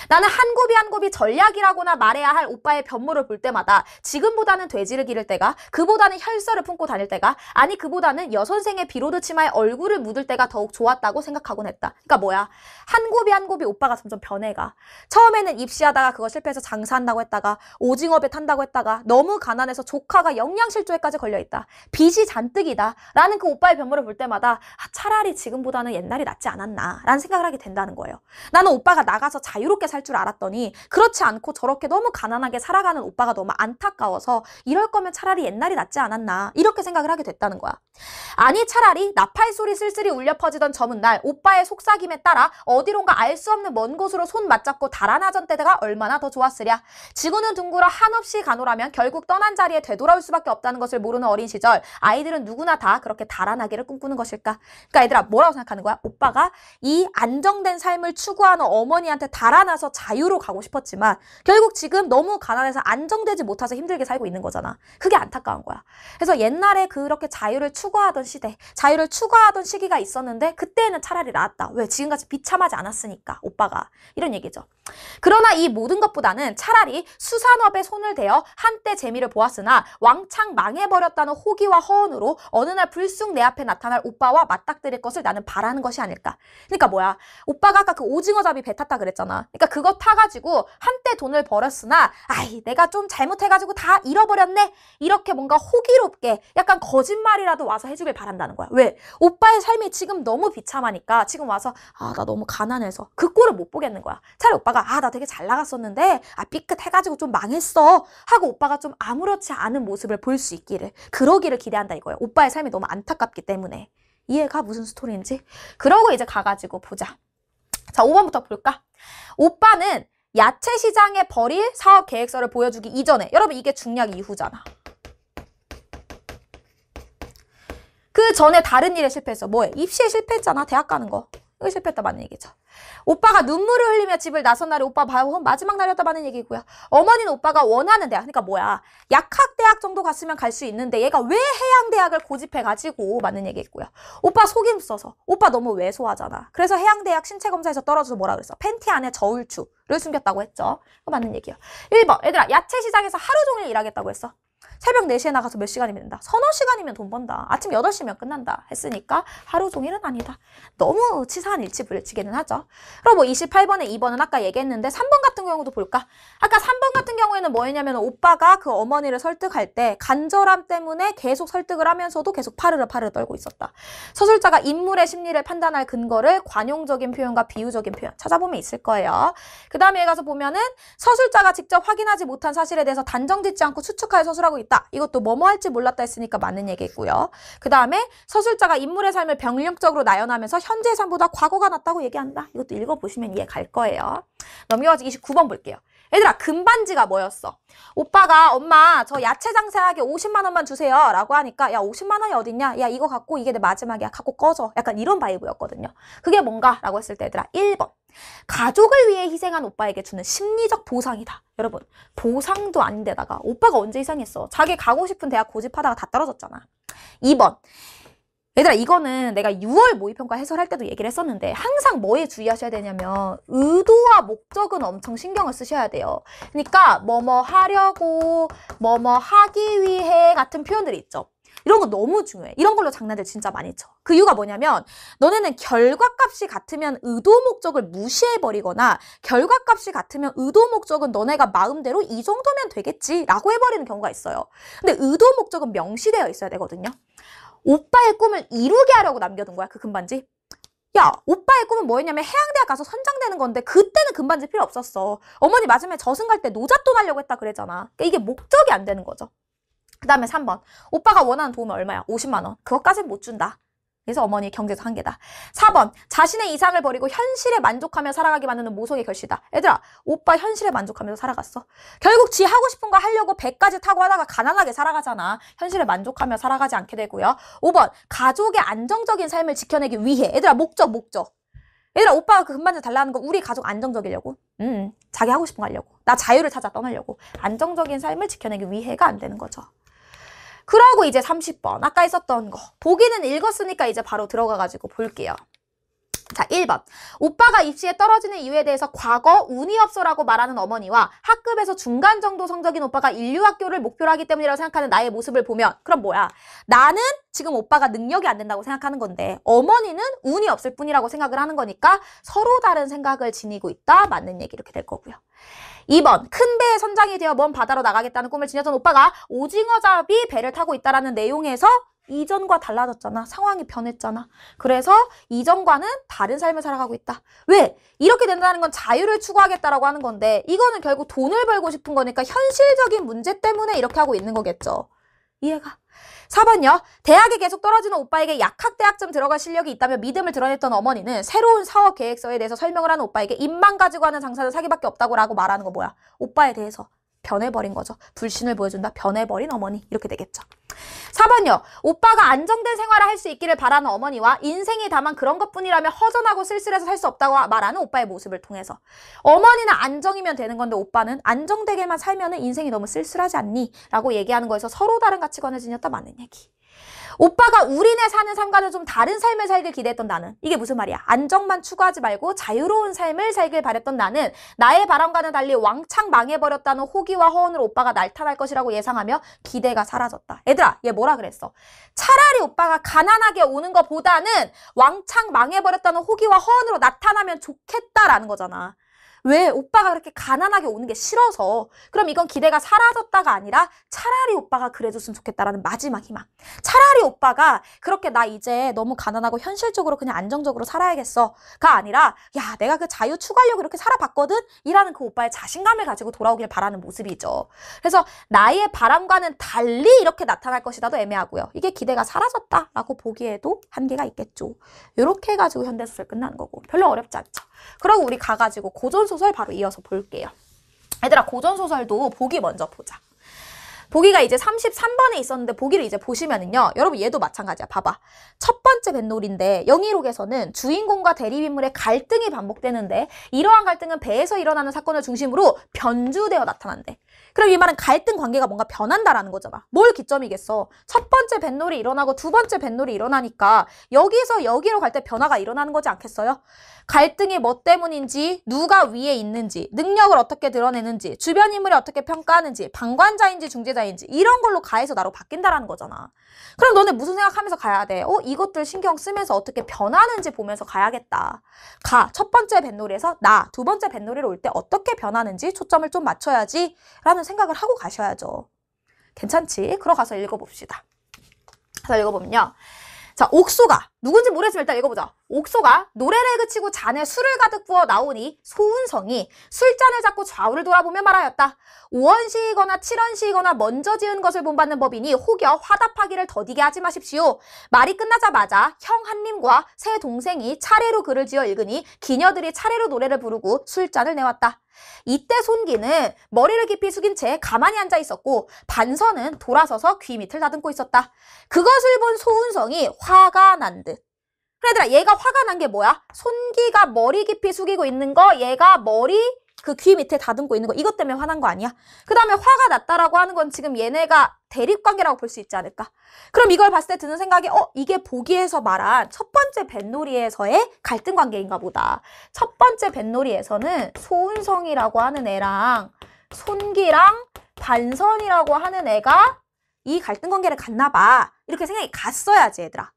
Speaker 1: 나는 한 곱이 한 곱이 전략이라고나 말해야 할 오빠의 변모를 볼 때마다 지금보다는 돼지를 기를 때가, 그보다는 혈서를 품고 다닐 때가, 아니 그보다는 여선생의 비로드 치마에 얼굴을 묻을 때가 더욱 좋았다고 생각하곤 했다. 그러니까 뭐야? 한 곱이 한 곱이 오빠가 점점 변해가. 처음에는 입시하다가 그거 실패해서 장사한다고 했다가 오징어배 탄다고 했다가 너무 가난해서 조카가 영양실조에까지 걸려있다. 빚이 잔뜩이다. 라는 그 오빠의 변모를 볼 때마다 차라리 지금보다는 옛날이 낫지 않았나 라는 생각을 하게 된다는 거예요. 나는 오빠가 나가서 자유롭게 살 줄 알았더니 그렇지 않고 저렇게 너무 가난하게 살아가는 오빠가 너무 안타까워서 이럴 거면 차라리 옛날이 낫지 않았나 이렇게 생각을 하게 됐다는 거야. 아니 차라리 나팔 소리 쓸쓸히 울려 퍼지던 저문 날 오빠의 속삭임에 따라 어디론가 알 수 없는 먼 곳으로 손 맞잡고 달아나던 때가 얼마나 더 좋았으랴. 지구는 둥글어 한없이 가노라면 결국 떠난 자리에 되돌아올 수밖에 없다는 것을 모르는 어린 시절 아이들은 누구나 다 그렇게 달아나기를 꿈꾸는 것일까. 그러니까 얘들아 뭐라고 생각하는 거야? 오빠가 이 안정된 삶을 추구하는 어머니한테 달아나서 자유로 가고 싶었지만 결국 지금 너무 가난해서 안정되지 못해서 힘들게 살고 있는 거잖아. 그게 안타까운 거야. 그래서 옛날에 그렇게 자유를 추구하던 시대, 자유를 추구하던 시기가 있었는데 그때는 차라리 나았다. 왜? 지금같이 비참하지 않았으니까 오빠가. 이런 얘기죠. 그러나 이 모든 것보다는 차라리 수산업에 손을 대어 한때 재미를 보았으나 왕창 망해버렸다는 호기와 허언으로 어느 날 불쑥 내 앞에 나타날 오빠와 맞닥뜨릴 것을 나는 바라는 것이 아닐까. 그러니까 뭐야? 오빠가 아까 그 오징어잡이 배 탔다 그랬잖아. 그러니까 그거 타가지고 한때 돈을 벌었으나 아이 내가 좀 잘못해가지고 다 잃어버렸네. 이렇게 뭔가 호기롭게 약간 거짓말이라도 와서 해주길 바란다는 거야. 왜? 오빠의 삶이 지금 너무 비참하니까 지금 와서 나 너무 가난해서 그 꼴을 못 보겠는 거야. 차라리 오빠가 나 되게 잘 나갔었는데 삐끗해가지고 좀 망했어 하고 오빠가 좀 아무렇지 않은 모습을 볼 수 있기를, 그러기를 기대한다 이거예요. 오빠의 삶이 너무 안타깝기 때문에. 이해가 무슨 스토리인지? 그러고 이제 가가지고 보자. 자 5번부터 볼까? 오빠는 야채 시장에 버릴 사업 계획서를 보여주기 이전에, 여러분 이게 중략 이후잖아. 그 전에 다른 일에 실패했어. 뭐해? 입시에 실패했잖아. 대학 가는 거. 이거 실패했다 맞는 얘기죠. 오빠가 눈물을 흘리며 집을 나선 날이 오빠 마지막 날이었다 맞는 얘기고요. 어머니는 오빠가 원하는 대학, 그러니까 뭐야? 약학대학 정도 갔으면 갈 수 있는데 얘가 왜 해양대학을 고집해가지고 맞는 얘기했고요. 오빠 속임 써서. 오빠 너무 왜소하잖아. 그래서 해양대학 신체검사에서 떨어져서 뭐라 그랬어? 팬티 안에 저울추를 숨겼다고 했죠. 그거 맞는 얘기예요. 1번 얘들아 야채 시장에서 하루 종일 일하겠다고 했어. 새벽 4시에 나가서 몇 시간이면 된다? 서너 시간이면 돈 번다. 아침 8시면 끝난다. 했으니까 하루 종일은 아니다. 너무 치사한 일치불일치기는 하죠. 그리고 뭐 28번에 2번은 아까 얘기했는데 3번 같은 경우도 볼까? 아까 3번 같은 경우에는 뭐였냐면 오빠가 그 어머니를 설득할 때 간절함 때문에 계속 설득을 하면서도 계속 파르르 떨고 있었다. 서술자가 인물의 심리를 판단할 근거를 관용적인 표현과 비유적인 표현 찾아보면 있을 거예요. 그 다음에 가서 보면은 서술자가 직접 확인하지 못한 사실에 대해서 단정짓지 않고 추측하여 서술하고 있다. 이것도 뭐뭐 할지 몰랐다 했으니까 맞는 얘기고요. 그 다음에 서술자가 인물의 삶을 병력적으로 나열하면서 현재의 삶보다 과거가 낫다고 얘기한다. 이것도 읽어보시면 이해 갈 거예요. 넘겨가지고 29번 볼게요. 얘들아, 금반지가 뭐였어? 오빠가 엄마 저 야채 장사하게 50만 원만 주세요 라고 하니까 야 50만 원이 어딨냐? 야 이거 갖고 이게 내 마지막이야. 갖고 꺼져. 약간 이런 바이브였거든요. 그게 뭔가? 라고 했을 때 얘들아 1번. 가족을 위해 희생한 오빠에게 주는 심리적 보상이다. 여러분, 보상도 아닌데다가 오빠가 언제 희생했어? 자기 가고 싶은 대학 고집하다가 다 떨어졌잖아. 2번. 얘들아, 이거는 내가 6월 모의평가 해설할 때도 얘기를 했었는데 항상 뭐에 주의하셔야 되냐면 의도와 목적은 엄청 신경을 쓰셔야 돼요. 그러니까 뭐뭐 하려고, 뭐뭐 하기 위해 같은 표현들이 있죠. 이런 거 너무 중요해. 이런 걸로 장난들 진짜 많이 쳐. 그 이유가 뭐냐면 너네는 결과값이 같으면 의도 목적을 무시해버리거나 결과값이 같으면 의도 목적은 너네가 마음대로 이 정도면 되겠지 라고 해버리는 경우가 있어요. 근데 의도 목적은 명시되어 있어야 되거든요. 오빠의 꿈을 이루게 하려고 남겨둔 거야, 그 금반지. 야, 오빠의 꿈은 뭐였냐면 해양대학 가서 선장되는 건데 그때는 금반지 필요 없었어. 어머니 마지막에 저승 갈 때 노잣돈 하려고 했다 그랬잖아. 그러니까 이게 목적이 안 되는 거죠. 그 다음에 3번. 오빠가 원하는 도움은 얼마야? 50만 원. 그것까지는 못 준다. 그래서 어머니 경제적 한계다. 4번. 자신의 이상을 버리고 현실에 만족하며 살아가게 만드는 모성의 결실이다. 얘들아, 오빠 현실에 만족하면서 살아갔어. 결국 지 하고 싶은 거 하려고 배까지 타고 하다가 가난하게 살아가잖아. 현실에 만족하며 살아가지 않게 되고요. 5번. 가족의 안정적인 삶을 지켜내기 위해. 얘들아, 목적. 얘들아, 오빠가 그 금반지 달라는 거 우리 가족 안정적이려고. 자기 하고 싶은 거 하려고. 나 자유를 찾아 떠나려고. 안정적인 삶을 지켜내기 위해가 안 되는 거죠. 그러고 이제 30번. 아까 있었던 거. 보기는 읽었으니까 이제 바로 들어가가지고 볼게요. 자, 1번. 오빠가 입시에 떨어지는 이유에 대해서 과거 운이 없어라고 말하는 어머니와 학급에서 중간 정도 성적인 오빠가 인류학교를 목표로 하기 때문이라고 생각하는 나의 모습을 보면 그럼 뭐야? 나는 지금 오빠가 능력이 안 된다고 생각하는 건데 어머니는 운이 없을 뿐이라고 생각을 하는 거니까 서로 다른 생각을 지니고 있다. 맞는 얘기 이렇게 될 거고요. 2번. 큰 배의 선장이 되어 먼 바다로 나가겠다는 꿈을 지녔던 오빠가 오징어잡이 배를 타고 있다라는 내용에서 이전과 달라졌잖아. 상황이 변했잖아. 그래서 이전과는 다른 삶을 살아가고 있다. 왜? 이렇게 된다는 건 자유를 추구하겠다라고 하는 건데 이거는 결국 돈을 벌고 싶은 거니까 현실적인 문제 때문에 이렇게 하고 있는 거겠죠. 이해가? 4번요. 대학에 계속 떨어지는 오빠에게 약학대학점 들어갈 실력이 있다며 믿음을 드러냈던 어머니는 새로운 사업 계획서에 대해서 설명을 하는 오빠에게 입만 가지고 하는 장사는 사기밖에 없다고 라고 말하는 거 뭐야? 오빠에 대해서 변해버린 거죠. 불신을 보여준다. 변해버린 어머니. 이렇게 되겠죠. 4번요. 오빠가 안정된 생활을 할 수 있기를 바라는 어머니와 인생이 다만 그런 것뿐이라면 허전하고 쓸쓸해서 살 수 없다고 말하는 오빠의 모습을 통해서 어머니는 안정이면 되는 건데 오빠는 안정되게만 살면 인생이 너무 쓸쓸하지 않니? 라고 얘기하는 거에서 서로 다른 가치관을 지녔다 맞는 얘기. 오빠가 우리네 사는 삶과는 좀 다른 삶을 살길 기대했던 나는 이게 무슨 말이야? 안정만 추구하지 말고 자유로운 삶을 살길 바랬던 나는 나의 바람과는 달리 왕창 망해버렸다는 호기와 허언으로 오빠가 나타날 것이라고 예상하며 기대가 사라졌다. 얘들아, 얘 뭐라 그랬어? 차라리 오빠가 가난하게 오는 것보다는 왕창 망해버렸다는 호기와 허언으로 나타나면 좋겠다라는 거잖아. 왜? 오빠가 그렇게 가난하게 오는 게 싫어서. 그럼 이건 기대가 사라졌다가 아니라 차라리 오빠가 그래줬으면 좋겠다라는 마지막 희망. 차라리 오빠가 그렇게 나 이제 너무 가난하고 현실적으로 그냥 안정적으로 살아야겠어가 아니라 야 내가 그 자유 추구하려고 이렇게 살아봤거든? 이라는 그 오빠의 자신감을 가지고 돌아오길 바라는 모습이죠. 그래서 나의 바람과는 달리 이렇게 나타날 것이다도 애매하고요. 이게 기대가 사라졌다라고 보기에도 한계가 있겠죠. 이렇게 해가지고 현대소설 끝나는 거고 별로 어렵지 않죠. 그리고 우리 가가지고 고전소설 바로 이어서 볼게요. 얘들아 고전소설도 보기 먼저 보자. 보기가 이제 33번에 있었는데 보기를 이제 보시면은요. 여러분 얘도 마찬가지야. 봐봐. 첫 번째 뱃놀인데 영희록에서는 주인공과 대립인물의 갈등이 반복되는데 이러한 갈등은 배에서 일어나는 사건을 중심으로 변주되어 나타난대. 그럼 이 말은 갈등 관계가 뭔가 변한다라는 거잖아. 뭘 기점이겠어. 첫 번째 뱃놀이 일어나고 두 번째 뱃놀이 일어나니까 여기서 여기로 갈 때 변화가 일어나는 거지 않겠어요? 갈등이 뭐 때문인지, 누가 위에 있는지, 능력을 어떻게 드러내는지, 주변 인물이 어떻게 평가하는지, 방관자인지 중재자 여자인지 이런 걸로 가해서 나로 바뀐다라는 거잖아. 그럼 너네 무슨 생각하면서 가야 돼? 이것들 신경 쓰면서 어떻게 변하는지 보면서 가야겠다. 첫 번째 뱃놀이에서 두 번째 뱃놀이로 올 때 어떻게 변하는지 초점을 좀 맞춰야지 라는 생각을 하고 가셔야죠. 괜찮지? 그럼 가서 읽어봅시다. 그래서 읽어보면요. 자, 옥소가 누군지 모르겠지만 일단 읽어보자. 옥소가 노래를 그치고 잔에 술을 가득 부어 나오니 소은성이 술잔을 잡고 좌우를 돌아보며 말하였다. 5원시이거나 7원시이거나 먼저 지은 것을 본받는 법이니 혹여 화답하기를 더디게 하지 마십시오. 말이 끝나자마자 형 한림과 세 동생이 차례로 글을 지어 읽으니 기녀들이 차례로 노래를 부르고 술잔을 내왔다. 이때 손기는 머리를 깊이 숙인 채 가만히 앉아 있었고 반선은 돌아서서 귀 밑을 다듬고 있었다. 그것을 본 소은성이 화가 난 듯. 그래 얘들아, 얘가 화가 난 게 뭐야? 손기가 머리 깊이 숙이고 있는 거, 얘가 머리 그 귀 밑에 다듬고 있는 거, 이것 때문에 화난 거 아니야? 그 다음에 화가 났다라고 하는 건 지금 얘네가 대립관계라고 볼 수 있지 않을까? 그럼 이걸 봤을 때 드는 생각이 이게 보기에서 말한 첫 번째 뱃놀이에서의 갈등관계인가 보다. 첫 번째 뱃놀이에서는 소은성이라고 하는 애랑 손기랑 반선이라고 하는 애가 이 갈등관계를 갖나 봐. 이렇게 생각이 갔어야지 얘들아.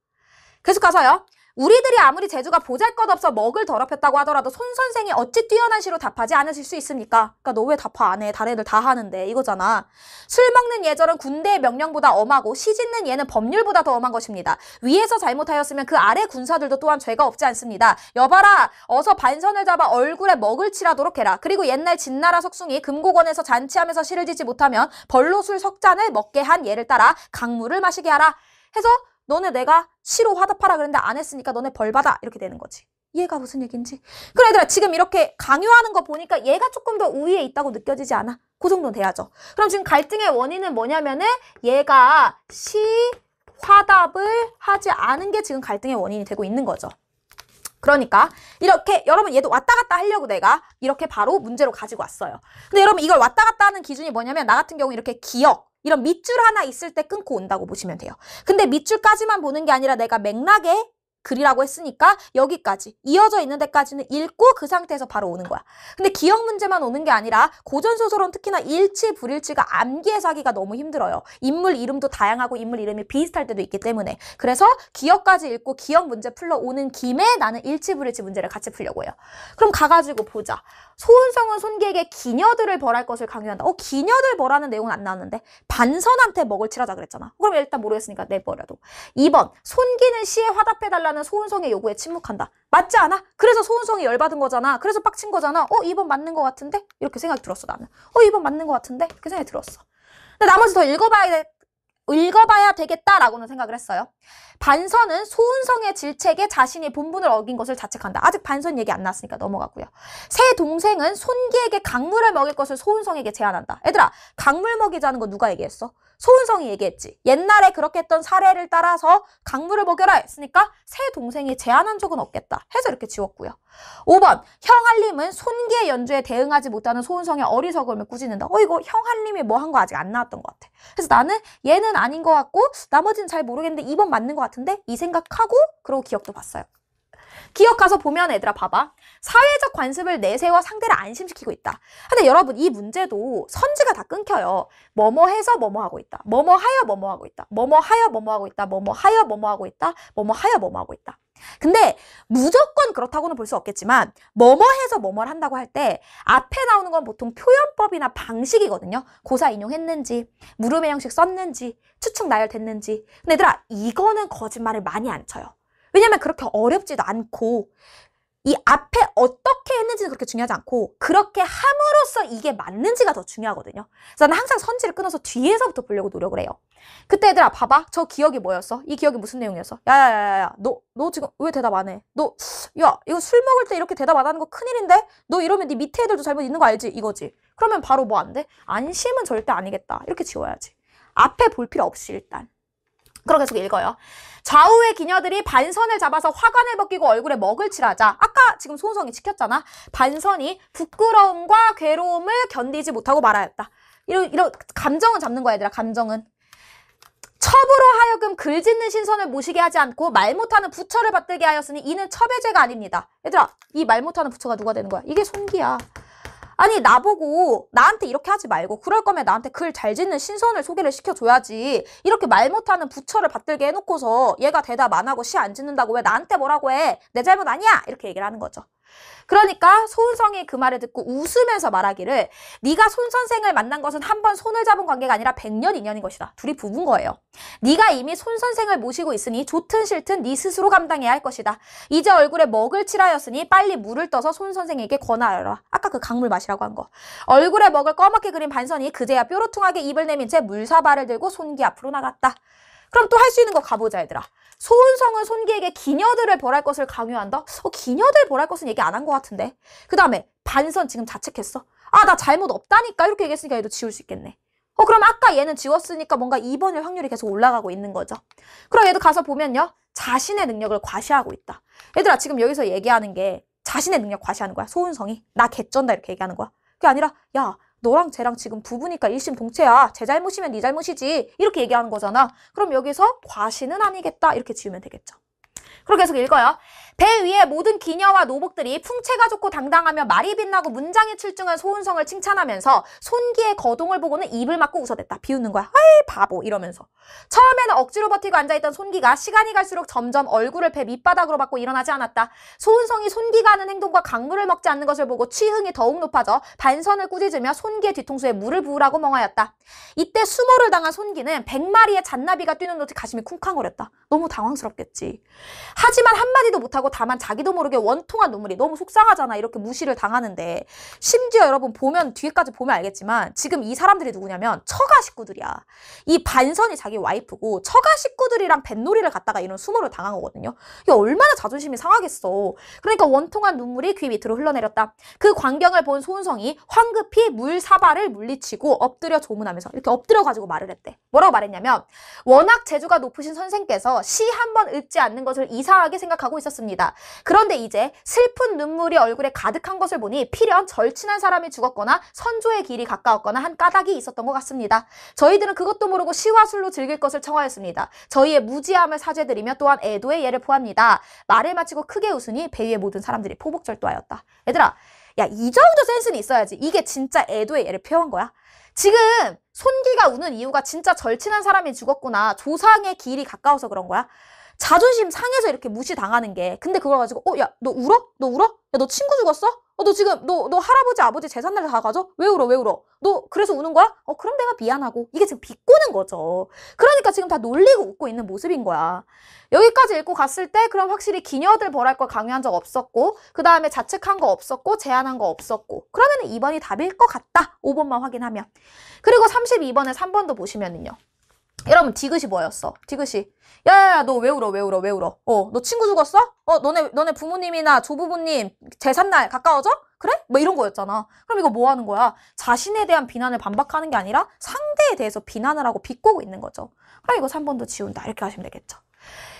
Speaker 1: 계속 가서요. 우리들이 아무리 재주가 보잘것없어 먹을 더럽혔다고 하더라도 손 선생이 어찌 뛰어난 시로 답하지 않으실 수 있습니까? 그러니까 너 왜 답하 안 해? 다른 애들 다 하는데 이거잖아. 술 먹는 예절은 군대의 명령보다 엄하고 시 짓는 예는 법률보다 더 엄한 것입니다. 위에서 잘못하였으면 그 아래 군사들도 또한 죄가 없지 않습니다. 여봐라, 어서 반선을 잡아 얼굴에 먹을 칠하도록 해라. 그리고 옛날 진나라 석숭이 금고원에서 잔치하면서 시를 짓지 못하면 벌로 술 석잔을 먹게 한 예를 따라 강물을 마시게 하라 해서 너네 내가 시로 화답하라 그랬는데 안 했으니까 너네 벌 받아. 이렇게 되는 거지. 얘가 무슨 얘기인지. 그래 얘들아, 지금 이렇게 강요하는 거 보니까 얘가 조금 더 우위에 있다고 느껴지지 않아? 그 정도는 돼야죠. 그럼 지금 갈등의 원인은 뭐냐면은 얘가 시 화답을 하지 않은 게 지금 갈등의 원인이 되고 있는 거죠. 그러니까 이렇게 여러분 얘도 왔다 갔다 하려고 내가 이렇게 바로 문제로 가지고 왔어요. 근데 여러분 이걸 왔다 갔다 하는 기준이 뭐냐면 나 같은 경우 이렇게 기역 이런 밑줄 하나 있을 때 끊고 온다고 보시면 돼요. 근데 밑줄까지만 보는 게 아니라 내가 맥락에 글이라고 했으니까 여기까지 이어져 있는 데까지는 읽고 그 상태에서 바로 오는 거야. 근데 기억 문제만 오는 게 아니라 고전소설은 특히나 일치, 불일치가 암기해서 하기가 너무 힘들어요. 인물 이름도 다양하고 인물 이름이 비슷할 때도 있기 때문에. 그래서 기억까지 읽고 기억 문제 풀러 오는 김에 나는 일치, 불일치 문제를 같이 풀려고 해요. 그럼 가가지고 보자. 소은성은 손기에게 기녀들을 벌할 것을 강요한다. 기녀들 벌하는 내용은 안 나왔는데 반선한테 먹을 칠하자 그랬잖아. 그럼 일단 모르겠으니까 내버려도. 2번, 손기는 시에 화답해달라는 소은성의 요구에 침묵한다. 맞지 않아? 그래서 소은성이 열받은 거잖아. 그래서 빡친 거잖아. 2번 맞는 거 같은데? 이렇게 생각이 들었어 나는. 2번 맞는 거 같은데? 이렇게 생각이 들었어. 근데 나머지 더 읽어봐야 되겠다라고는 생각을 했어요. 반선은 소은성의 질책에 자신이 본분을 어긴 것을 자책한다. 아직 반선 얘기 안 나왔으니까 넘어가고요. 세 동생은 손기에게 강물을 먹일 것을 소은성에게 제안한다. 얘들아, 강물 먹이자는 거 누가 얘기했어? 소은성이 얘기했지. 옛날에 그렇게 했던 사례를 따라서 강물을 먹여라 했으니까 세 동생이 제안한 적은 없겠다 해서 이렇게 지웠고요. 5번, 형한림은 손기의 연주에 대응하지 못하는 소은성의 어리석음을 꾸짖는다. 이거 형한림이 뭐 한 거 아직 안 나왔던 것 같아. 그래서 나는 얘는 아닌 것 같고 나머지는 잘 모르겠는데 2번 맞는 것 같은데 이 생각하고 그러고 기억도 봤어요. 기억 가서 보면 얘들아 봐봐. 사회적 관습을 내세워 상대를 안심시키고 있다. 근데 여러분 이 문제도 선지가 다 끊겨요. 뭐뭐 해서 뭐뭐 하고 있다. 뭐뭐 하여 뭐뭐 하고 있다. 뭐뭐 하여 뭐뭐 하고 있다. 뭐뭐 하여 뭐뭐 하고 있다. 뭐뭐 하여 뭐뭐 하고 있다. 근데 무조건 그렇다고는 볼 수 없겠지만 뭐뭐 해서 뭐뭐를 한다고 할 때 앞에 나오는 건 보통 표현법이나 방식이거든요. 고사 인용했는지, 물음의 형식 썼는지, 추측 나열됐는지. 근데 얘들아 이거는 거짓말을 많이 안 쳐요. 왜냐면 그렇게 어렵지도 않고 이 앞에 어떻게 했는지는 그렇게 중요하지 않고 그렇게 함으로써 이게 맞는지가 더 중요하거든요. 그래서 나는 항상 선지를 끊어서 뒤에서부터 보려고 노력을 해요. 그때 얘들아 봐봐. 저 기억이 뭐였어? 이 기억이 무슨 내용이었어? 야야야야 너 지금 왜 대답 안 해? 야 이거 술 먹을 때 이렇게 대답 안 하는 거 큰일인데? 너 이러면 네 밑에 애들도 잘못 있는 거 알지? 이거지. 그러면 바로 뭐 안 돼? 안심은 절대 아니겠다. 이렇게 지워야지. 앞에 볼 필요 없이 일단. 그럼 계속 읽어요. 좌우의 기녀들이 반선을 잡아서 화관을 벗기고 얼굴에 먹을 칠하자. 아까 지금 소은성이 지켰잖아. 반선이 부끄러움과 괴로움을 견디지 못하고 말하였다. 이런 감정은 잡는 거야 얘들아. 감정은. 첩으로 하여금 글 짓는 신선을 모시게 하지 않고 말 못하는 부처를 받들게 하였으니 이는 첩의 죄가 아닙니다. 얘들아 이 말 못하는 부처가 누가 되는 거야? 이게 손기야. 아니 나보고 나한테 이렇게 하지 말고 그럴 거면 나한테 글 잘 짓는 신선을 소개를 시켜줘야지. 이렇게 말 못하는 부처를 받들게 해놓고서 얘가 대답 안 하고 시 안 짓는다고 왜 나한테 뭐라고 해? 내 잘못 아니야? 이렇게 얘기를 하는 거죠. 그러니까 소은성이 그 말을 듣고 웃으면서 말하기를 네가 손 선생을 만난 것은 한 번 손을 잡은 관계가 아니라 100년 인연인 것이다. 둘이 부부인 거예요. 네가 이미 손 선생을 모시고 있으니 좋든 싫든 네 스스로 감당해야 할 것이다. 이제 얼굴에 먹을 칠하였으니 빨리 물을 떠서 손 선생에게 권하여라. 아까 그 강물 마시라고 한 거. 얼굴에 먹을 꺼맣게 그린 반선이 그제야 뾰루퉁하게 입을 내민 채 물사발을 들고 손기 앞으로 나갔다. 그럼 또 할 수 있는 거 가보자 얘들아. 소은성은 손기에게 기녀들을 벌할 것을 강요한다? 기녀들 벌할 것은 얘기 안 한 것 같은데. 그 다음에 반선 지금 자책했어. 아, 나 잘못 없다니까 이렇게 얘기했으니까 얘도 지울 수 있겠네. 그럼 아까 얘는 지웠으니까 뭔가 2번일 확률이 계속 올라가고 있는 거죠. 그럼 얘도 가서 보면요. 자신의 능력을 과시하고 있다. 얘들아 지금 여기서 얘기하는 게 자신의 능력 과시하는 거야. 소은성이. 나 개쩐다 이렇게 얘기하는 거야. 그게 아니라 야 너랑 쟤랑 지금 부부니까 일심동체야. 쟤 잘못이면 네 잘못이지. 이렇게 얘기하는 거잖아. 그럼 여기서 과시는 아니겠다. 이렇게 지우면 되겠죠. 그리고 계속 읽어요. 배 위에 모든 기녀와 노복들이 풍채가 좋고 당당하며 말이 빛나고 문장이 출중한 소은성을 칭찬하면서 손기의 거동을 보고는 입을 막고 웃어댔다. 비웃는 거야. 아이 바보 이러면서. 처음에는 억지로 버티고 앉아있던 손기가 시간이 갈수록 점점 얼굴을 배 밑바닥으로 받고 일어나지 않았다. 소은성이 손기가 하는 행동과 강물을 먹지 않는 것을 보고 취흥이 더욱 높아져 반선을 꾸짖으며 손기의 뒤통수에 물을 부으라고 멍하였다. 이때 수모를 당한 손기는 100마리의 잔나비가 뛰는 듯이 가슴이 쿵쾅거렸다. 너무 당황스럽겠지. 하지만 한마디도 못하고 다만 자기도 모르게 원통한 눈물이 너무 속상하잖아. 이렇게 무시를 당하는데 심지어 여러분 보면 뒤에까지 보면 알겠지만 지금 이 사람들이 누구냐면 처가 식구들이야. 이 반선이 자기 와이프고 처가 식구들이랑 뱃놀이를 갔다가 이런 수모를 당한 거거든요. 이게 얼마나 자존심이 상하겠어. 그러니까 원통한 눈물이 귀 밑으로 흘러내렸다. 그 광경을 본 소은성이 황급히 물사발을 물리치고 엎드려 조문하면서 이렇게 엎드려가지고 말을 했대. 뭐라고 말했냐면 워낙 재주가 높으신 선생께서 시 한 번 읽지 않는 것을 이상하게 생각하고 있었습니다. 그런데 이제 슬픈 눈물이 얼굴에 가득한 것을 보니 필연 절친한 사람이 죽었거나 선조의 길이 가까웠거나 한 까닭이 있었던 것 같습니다. 저희들은 그것도 모르고 시와 술로 즐길 것을 청하였습니다. 저희의 무지함을 사죄드리며 또한 애도의 예를 포합니다. 말을 마치고 크게 웃으니 배 위의 모든 사람들이 포복절도하였다. 얘들아, 야, 이 정도 센스는 있어야지. 이게 진짜 애도의 예를 표한 거야. 지금 손기가 우는 이유가 진짜 절친한 사람이 죽었구나. 조상의 길이 가까워서 그런 거야. 자존심 상해서 이렇게 무시당하는 게. 근데 그걸 가지고 야, 너 울어? 너 울어? 야, 너 친구 죽었어? 너 지금 너 할아버지 아버지 재산날 다 가져? 왜 울어? 왜 울어? 너 그래서 우는 거야? 그럼 내가 미안하고. 이게 지금 비꼬는 거죠. 그러니까 지금 다 놀리고 웃고 있는 모습인 거야. 여기까지 읽고 갔을 때 그럼 확실히 기녀들 벌할 걸 강요한 적 없었고 그 다음에 자책한 거 없었고 제안한 거 없었고 그러면 2번이 답일 것 같다. 5번만 확인하면. 그리고 32번에 3번도 보시면은요. 여러분 디귿이 뭐였어? 디귿이 야야야 너 왜 울어? 왜 울어? 왜 울어? 너 친구 죽었어? 너네 부모님이나 조부모님 재산날 가까워져? 그래? 뭐 이런 거였잖아. 그럼 이거 뭐 하는 거야? 자신에 대한 비난을 반박하는 게 아니라 상대에 대해서 비난을 하고 비꼬고 있는 거죠. 그럼 이거 3번도 지운다. 이렇게 하시면 되겠죠.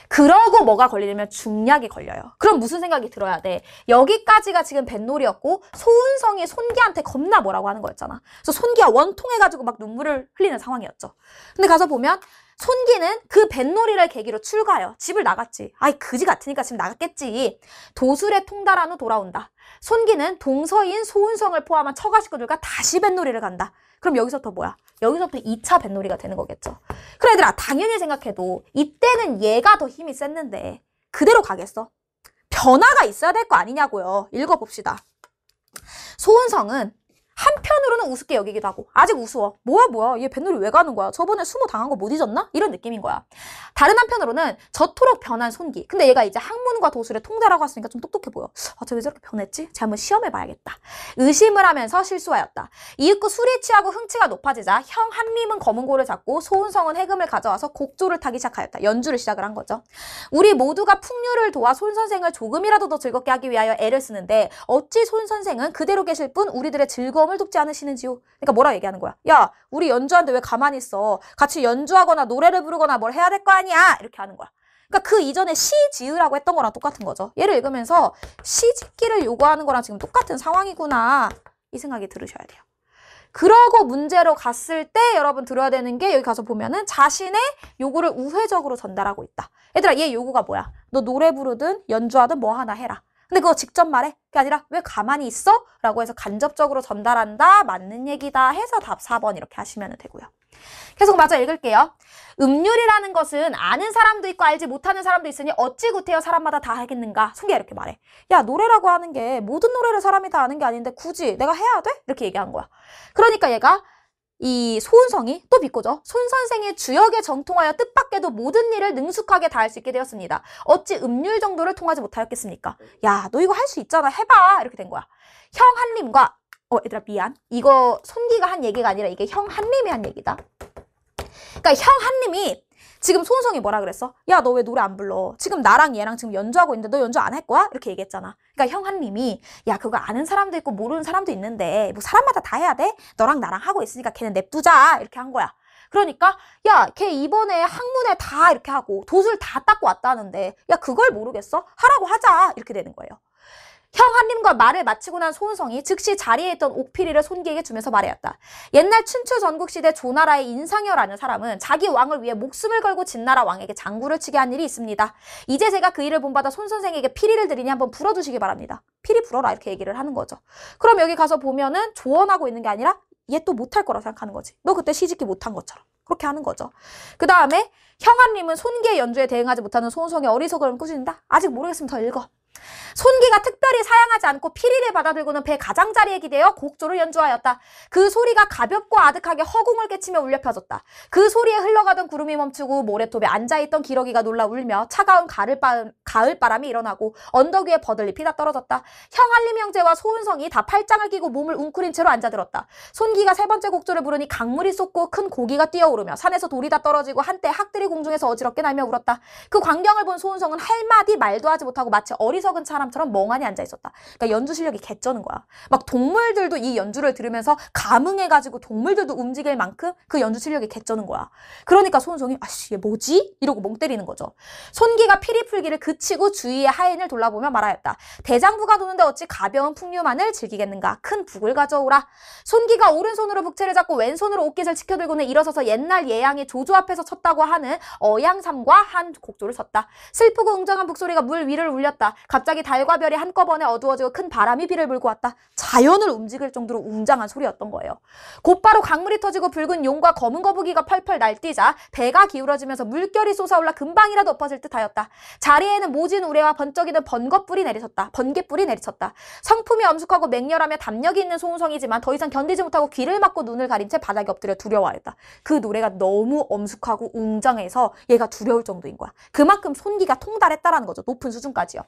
Speaker 1: 그러고 뭐가 걸리려면 중약이 걸려요. 그럼 무슨 생각이 들어야 돼? 여기까지가 지금 뱃놀이였고 소은성이 손기한테 겁나 뭐라고 하는 거였잖아. 그래서 손기가 원통해가지고 막 눈물을 흘리는 상황이었죠. 근데 가서 보면 손기는 그 뱃놀이를 계기로 출가해요. 집을 나갔지. 아이 그지 같으니까 지금 나갔겠지. 도술에 통달한 후 돌아온다. 손기는 동서인 소은성을 포함한 처가 식구들과 다시 뱃놀이를 간다. 그럼 여기서부터 뭐야? 여기서부터 2차 뱃놀이가 되는 거겠죠. 그래 얘들아 당연히 생각해도 이때는 얘가 더 힘이 셌는데 그대로 가겠어? 변화가 있어야 될 거 아니냐고요. 읽어봅시다. 소은성은 한편으로는 우습게 여기기도 하고 아직 우스워. 뭐야 얘 뱃놀이 왜 가는 거야? 저번에 수모 당한 거 못 잊었나? 이런 느낌인 거야. 다른 한편으로는 저토록 변한 손기. 근데 얘가 이제 학문과 도술에 통달하고 왔으니까 좀 똑똑해 보여. 쟤 왜 저렇게 변했지? 쟤 한번 시험해봐야겠다. 의심을 하면서 실수하였다. 이윽고 술이 취하고 흥치가 높아지자 형 한림은 검은고를 잡고 소은성은 해금을 가져와서 곡조를 타기 시작하였다. 연주를 시작을 한 거죠. 우리 모두가 풍류를 도와 손 선생을 조금이라도 더 즐겁게 하기 위하여 애를 쓰는데 어찌 손 선생은 그대로 계실 뿐 우리들의 즐거움을 돕지 않으시는지요. 그러니까 뭐라 얘기하는 거야? 야 우리 연주하는데 왜 가만히 있어? 같이 연주하거나 노래를 부르거나 뭘 해야 될 거 아니야? 이렇게 하는 거야. 그러니까 그 이전에 시 지으라고 했던 거랑 똑같은 거죠. 얘를 읽으면서 시 짓기를 요구하는 거랑 지금 똑같은 상황이구나. 이 생각이 들으셔야 돼요. 그러고 문제로 갔을 때 여러분 들어야 되는 게 여기 가서 보면은 자신의 요구를 우회적으로 전달하고 있다. 얘들아 얘 요구가 뭐야? 너 노래 부르든 연주하든 뭐 하나 해라. 근데 그거 직접 말해? 그게 아니라 왜 가만히 있어? 라고 해서 간접적으로 전달한다. 맞는 얘기다 해서 답 4번 이렇게 하시면 되고요. 계속 마저 읽을게요. 음률이라는 것은 아는 사람도 있고 알지 못하는 사람도 있으니 어찌 구태여 사람마다 다 하겠는가? 손기가 이렇게 말해. 야, 노래라고 하는 게 모든 노래를 사람이 다 아는 게 아닌데 굳이 내가 해야 돼? 이렇게 얘기한 거야. 그러니까 얘가 이 소은성이 또 비꼬죠. 손 선생의 주역에 정통하여 뜻밖에도 모든 일을 능숙하게 다할 수 있게 되었습니다. 어찌 음률 정도를 통하지 못하였겠습니까? 야, 너 이거 할 수 있잖아. 해봐. 이렇게 된 거야. 형 한림과 얘들아 미안. 이거 손기가 한 얘기가 아니라 이게 형 한림이 한 얘기다. 그러니까 형 한림이 지금 소은성이 뭐라 그랬어? 야, 너 왜 노래 안 불러? 지금 나랑 얘랑 지금 연주하고 있는데 너 연주 안 할 거야? 이렇게 얘기했잖아. 그러니까 형 한림이 야, 그거 아는 사람도 있고 모르는 사람도 있는데 뭐 사람마다 다 해야 돼? 너랑 나랑 하고 있으니까 걔는 냅두자. 이렇게 한 거야. 그러니까 야, 걔 이번에 학문에 다 이렇게 하고 돛을 다 닦고 왔다는데 야, 그걸 모르겠어? 하라고 하자. 이렇게 되는 거예요. 형 한림과 말을 마치고 난 소은성이 즉시 자리에 있던 옥피리를 손기에게 주면서 말하였다. 옛날 춘추 전국시대 조나라의 인상여라는 사람은 자기 왕을 위해 목숨을 걸고 진나라 왕에게 장구를 치게 한 일이 있습니다. 이제 제가 그 일을 본받아 손 선생에게 피리를 드리니 한번 불어주시기 바랍니다. 피리 불어라 이렇게 얘기를 하는 거죠. 그럼 여기 가서 보면은 조언하고 있는 게 아니라 얘 또 못할 거라 생각하는 거지. 너 그때 시집기 못한 것처럼. 그렇게 하는 거죠. 그 다음에 형한림은 손기의 연주에 대응하지 못하는 소은성의 어리석음을 꾸짖는다. 아직 모르겠으면 더 읽어. 손기가 특별히 사양하지 않고 피리를 받아들고는 배 가장자리에 기대어 곡조를 연주하였다. 그 소리가 가볍고 아득하게 허공을 깨치며 울려 펴졌다. 그 소리에 흘러가던 구름이 멈추고 모래톱에 앉아있던 기러기가 놀라 울며 차가운 가을바람이 일어나고 언덕 위에 버들잎이 다 떨어졌다. 형한림 형제와 소은성이 다 팔짱을 끼고 몸을 웅크린 채로 앉아들었다. 손기가 세 번째 곡조를 부르니 강물이 쏟고 큰 고기가 뛰어오르며 산에서 돌이 다 떨어지고 한때 학들이 공중에서 어지럽게 날며 울었다. 그 광경을 본 소은성은 할 마디 말도 하지 못하고 마치 어리석은 사람처럼 멍하니 앉아있었다. 그러니까 연주 실력이 개쩌는 거야. 막 동물들도 이 연주를 들으면서 감흥해가지고 동물들도 움직일 만큼 그 연주 실력이 개쩌는 거야. 그러니까 소은성이 아씨 얘 뭐지? 이러고 멍 때리는 거죠. 손기가 피리 풀기를 그치고 주위의 하인을 돌아보며 말하였다. 대장부가 도는데 어찌 가벼운 풍류만을 즐기겠는가? 큰 북을 가져오라. 손기가 오른손으로 북채를 잡고 왼손으로 옷깃을 치켜들고는 일어서서 옛날 예양이 조조 앞에서 쳤다고 하는 어양삼과 한 곡조를 쳤다. 슬프고 웅장한 북소리가 물 위를 울렸다. 갑자기 달과 별이 한꺼번에 어두워지고 큰 바람이 비를 불고 왔다. 자연을 움직일 정도로 웅장한 소리였던 거예요. 곧바로 강물이 터지고 붉은 용과 검은 거북이가 펄펄 날뛰자 배가 기울어지면서 물결이 솟아올라 금방이라도 엎어질 듯하였다. 자리에는 모진 우레와 번쩍이는 번개뿔이 내리쳤다. 성품이 엄숙하고 맹렬하며 담력이 있는 소은성이지만 더 이상 견디지 못하고 귀를 막고 눈을 가린 채 바닥에 엎드려 두려워하였다. 그 노래가 너무 엄숙하고 웅장해서 얘가 두려울 정도인 거야. 그만큼 손기가 통달했다라는 거죠. 높은 수준까지요.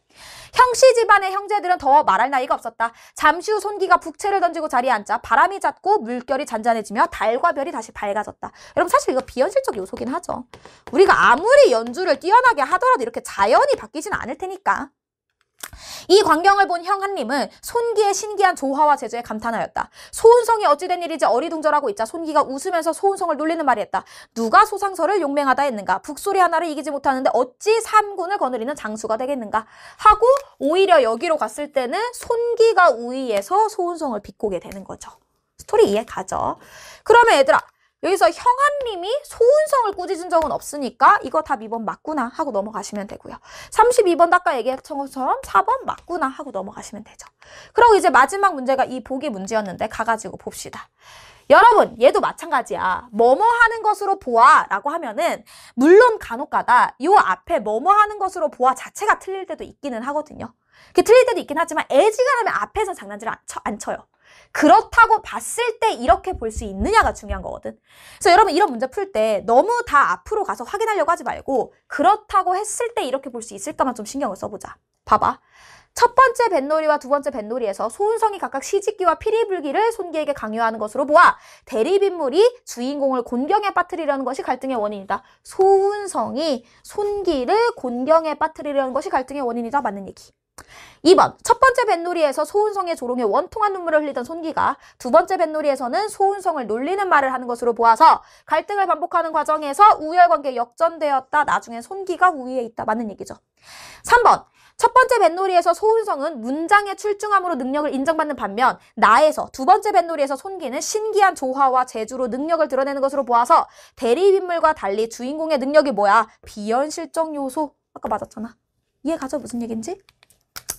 Speaker 1: 형씨 집안의 형제들은 더 말할 나위가 없었다. 잠시 후 손기가 북채를 던지고 자리에 앉자 바람이 잦고 물결이 잔잔해지며 달과 별이 다시 밝아졌다. 여러분 사실 이거 비현실적 요소긴 하죠. 우리가 아무리 연주를 뛰어나게 하더라도 이렇게 자연이 바뀌지는 않을 테니까. 이 광경을 본 형한림은 손기의 신기한 조화와 재주에 감탄하였다. 소은성이 어찌된 일인지 어리둥절하고 있자 손기가 웃으면서 소은성을 놀리는 말이 했다. 누가 소상설을 용맹하다 했는가? 북소리 하나를 이기지 못하는데 어찌 삼군을 거느리는 장수가 되겠는가? 하고 오히려 여기로 갔을 때는 손기가 우위에서 소은성을 비꼬게 되는 거죠. 스토리 이해 가죠? 그러면 얘들아 여기서 형한림이 소은성을 꾸짖은 적은 없으니까 이거 답 2번 맞구나 하고 넘어가시면 되고요. 32번 아까 얘기했던 것처럼 4번 맞구나 하고 넘어가시면 되죠. 그리고 이제 마지막 문제가 이 보기 문제였는데 가가지고 봅시다. 여러분 얘도 마찬가지야. 뭐뭐 하는 것으로 보아 라고 하면은 물론 간혹가다 요 앞에 뭐뭐 하는 것으로 보아 자체가 틀릴 때도 있기는 하거든요. 틀릴 때도 있긴 하지만 애지간하면 앞에서 장난질을 안 쳐요. 그렇다고 봤을 때 이렇게 볼 수 있느냐가 중요한 거거든. 그래서 여러분 이런 문제 풀 때 너무 다 앞으로 가서 확인하려고 하지 말고 그렇다고 했을 때 이렇게 볼 수 있을까만 좀 신경을 써보자. 봐봐. 첫 번째 뱃놀이와 두 번째 뱃놀이에서 소은성이 각각 시집기와 피리불기를 손기에게 강요하는 것으로 보아 대립인물이 주인공을 곤경에 빠뜨리려는 것이 갈등의 원인이다. 소은성이 손기를 곤경에 빠뜨리려는 것이 갈등의 원인이다. 맞는 얘기. 2번, 첫 번째 뱃놀이에서 소은성의 조롱에 원통한 눈물을 흘리던 손기가 두 번째 뱃놀이에서는 소은성을 놀리는 말을 하는 것으로 보아서 갈등을 반복하는 과정에서 우열관계가 역전되었다. 나중에 손기가 우위에 있다. 맞는 얘기죠. 3번, 첫 번째 뱃놀이에서 소은성은 문장의 출중함으로 능력을 인정받는 반면 나에서 두 번째 뱃놀이에서 손기는 신기한 조화와 재주로 능력을 드러내는 것으로 보아서 대립인물과 달리 주인공의 능력이 뭐야? 비현실적 요소. 아까 맞았잖아. 이해 가죠? 무슨 얘기인지?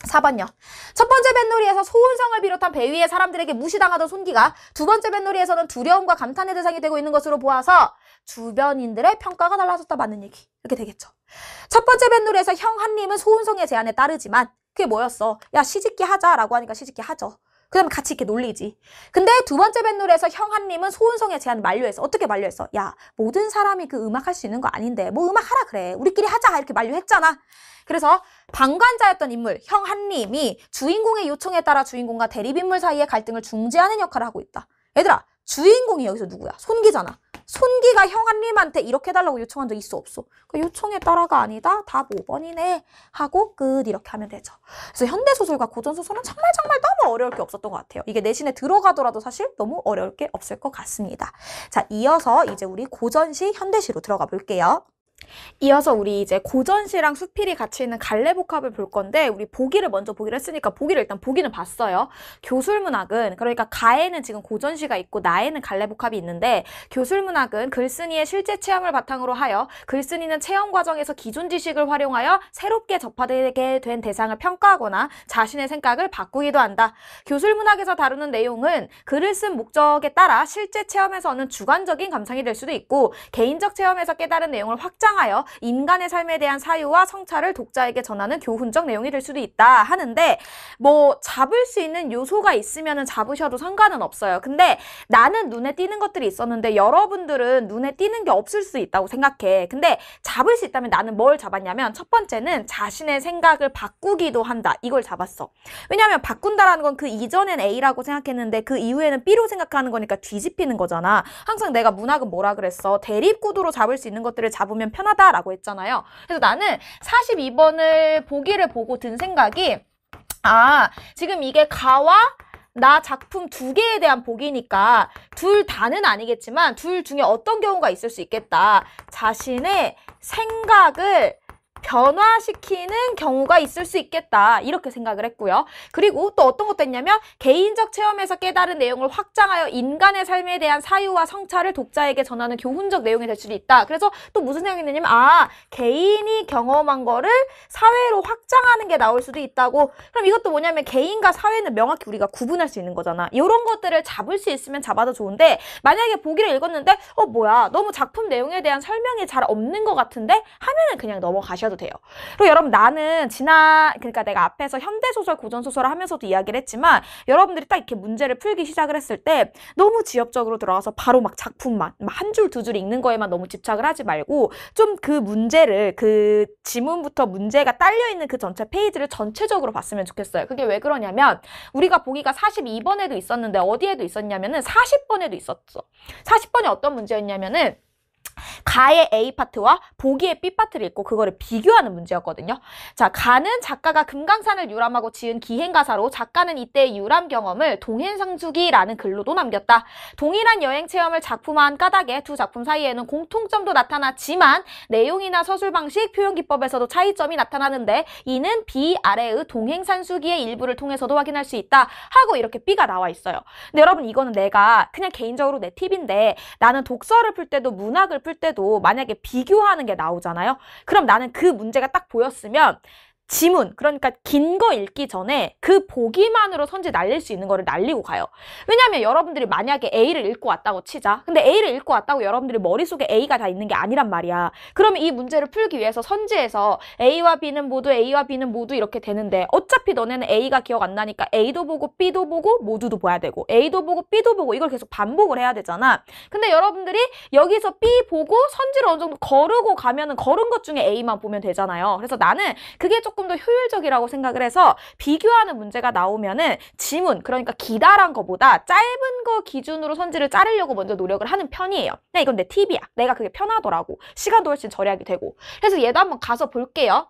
Speaker 1: 4번요. 첫 번째 뱃놀이에서 소은성을 비롯한 배 위의 사람들에게 무시당하던 손기가 두 번째 뱃놀이에서는 두려움과 감탄의 대상이 되고 있는 것으로 보아서 주변인들의 평가가 달라졌다. 맞는 얘기. 이렇게 되겠죠. 첫 번째 뱃놀이에서 형 한림은 소은성의 제안에 따르지만 그게 뭐였어? 야, 시집기 하자라고 하니까 시집기 하죠. 그 다음에 같이 이렇게 놀리지. 근데 두 번째 뱃놀이에서 형 한림은 소은성의 제안을 만류했어. 어떻게 만류했어? 야, 모든 사람이 그 음악 할 수 있는 거 아닌데 뭐 음악 하라 그래. 우리끼리 하자. 이렇게 만류했잖아. 그래서 방관자였던 인물 형 한림이 주인공의 요청에 따라 주인공과 대립인물 사이의 갈등을 중재하는 역할을 하고 있다. 얘들아, 주인공이 여기서 누구야? 손기잖아. 손기가 형 한림한테 이렇게 해달라고 요청한 적 있어 없어? 그 요청에 따라가 아니다. 답 5번이네 하고 끝 이렇게 하면 되죠. 그래서 현대소설과 고전소설은 정말 너무 어려울 게 없었던 것 같아요. 이게 내신에 들어가더라도 사실 너무 어려울 게 없을 것 같습니다. 자, 이어서 이제 우리 고전시, 현대시로 들어가 볼게요. 이어서 우리 이제 고전시랑 수필이 같이 있는 갈래복합을 볼 건데 우리 보기를 먼저 보기로 했으니까 보기를 일단 보기는 봤어요. 교술문학은 그러니까 가에는 지금 고전시가 있고 나에는 갈래복합이 있는데 교술문학은 글쓴이의 실제 체험을 바탕으로 하여 글쓴이는 체험 과정에서 기존 지식을 활용하여 새롭게 접하게 된 대상을 평가하거나 자신의 생각을 바꾸기도 한다. 교술문학에서 다루는 내용은 글을 쓴 목적에 따라 실제 체험에서 얻는 주관적인 감상이 될 수도 있고 개인적 체험에서 깨달은 내용을 확장하여 인간의 삶에 대한 사유와 성찰을 독자에게 전하는 교훈적 내용이 될 수도 있다 하는데 뭐 잡을 수 있는 요소가 있으면 잡으셔도 상관은 없어요. 근데 나는 눈에 띄는 것들이 있었는데 여러분들은 눈에 띄는 게 없을 수 있다고 생각해. 근데 잡을 수 있다면 나는 뭘 잡았냐면 첫 번째는 자신의 생각을 바꾸기도 한다. 이걸 잡았어. 왜냐하면 바꾼다라는 건 그 이전엔 A라고 생각했는데 그 이후에는 B로 생각하는 거니까 뒤집히는 거잖아. 항상 내가 문학은 뭐라 그랬어? 대립구도로 잡을 수 있는 것들을 잡으면 편하다라고 했잖아요. 그래서 나는 42번을 보기를 보고 든 생각이 지금 이게 가와 나 작품 두 개에 대한 보기니까 둘 다는 아니겠지만 둘 중에 어떤 경우가 있을 수 있겠다. 자신의 생각을 변화시키는 경우가 있을 수 있겠다. 이렇게 생각을 했고요. 그리고 또 어떤 것도 했냐면 개인적 체험에서 깨달은 내용을 확장하여 인간의 삶에 대한 사유와 성찰을 독자에게 전하는 교훈적 내용이 될 수도 있다. 그래서 또 무슨 생각이 드냐면 개인이 경험한 거를 사회로 확장하는 게 나올 수도 있다고. 그럼 이것도 뭐냐면 개인과 사회는 명확히 우리가 구분할 수 있는 거잖아. 이런 것들을 잡을 수 있으면 잡아도 좋은데 만약에 보기를 읽었는데 뭐야 너무 작품 내용에 대한 설명이 잘 없는 것 같은데 하면은 그냥 넘어가셔도 돼요. 그리고 여러분 나는 그러니까 내가 앞에서 현대소설, 고전소설을 하면서도 이야기를 했지만 여러분들이 딱 이렇게 문제를 풀기 시작을 했을 때 너무 지엽적으로 들어가서 바로 막 작품만 한 줄 두 줄 읽는 거에만 너무 집착을 하지 말고 좀 그 문제를 그 지문부터 문제가 딸려있는 그 전체 페이지를 전체적으로 봤으면 좋겠어요. 그게 왜 그러냐면 우리가 보기가 42번에도 있었는데 어디에도 있었냐면은 40번에도 있었어. 40번이 어떤 문제였냐면은 가의 A파트와 보기의 B파트를 읽고 그거를 비교하는 문제였거든요. 자, 가는 작가가 금강산을 유람하고 지은 기행가사로 작가는 이때의 유람 경험을 동행상주기라는 글로도 남겼다. 동일한 여행 체험을 작품화한 까닭에 두 작품 사이에는 공통점도 나타났지만 내용이나 서술 방식, 표현 기법에서도 차이점이 나타나는데 이는 B 아래의 동행산수기의 일부를 통해서도 확인할 수 있다 하고 이렇게 B가 나와 있어요. 근데 여러분 이거는 내가 그냥 개인적으로 내 팁인데 나는 독서를 풀 때도 문학을 풀 때도 만약에 비교하는 게 나오잖아요. 그럼 나는 그 문제가 딱 보였으면 지문, 그러니까 긴 거 읽기 전에 그 보기만으로 선지 날릴 수 있는 거를 날리고 가요. 왜냐면 여러분들이 만약에 A를 읽고 왔다고 치자. 근데 A를 읽고 왔다고 여러분들이 머릿속에 A가 다 있는 게 아니란 말이야. 그러면 이 문제를 풀기 위해서 선지에서 A와 B는 모두 이렇게 되는데 어차피 너네는 A가 기억 안 나니까 A도 보고 B도 보고 모두도 봐야 되고 A도 보고 B도 보고 이걸 계속 반복을 해야 되잖아. 근데 여러분들이 여기서 B 보고 선지를 어느 정도 거르고 가면은 거른 것 중에 A만 보면 되잖아요. 그래서 나는 그게 조금 더 효율적이라고 생각을 해서 비교하는 문제가 나오면은 지문, 그러니까 기다란 거보다 짧은 거 기준으로 선지를 자르려고 먼저 노력을 하는 편이에요. 근데 이건 내 팁이야. 내가 그게 편하더라고. 시간도 훨씬 절약이 되고. 그래서 얘도 한번 가서 볼게요.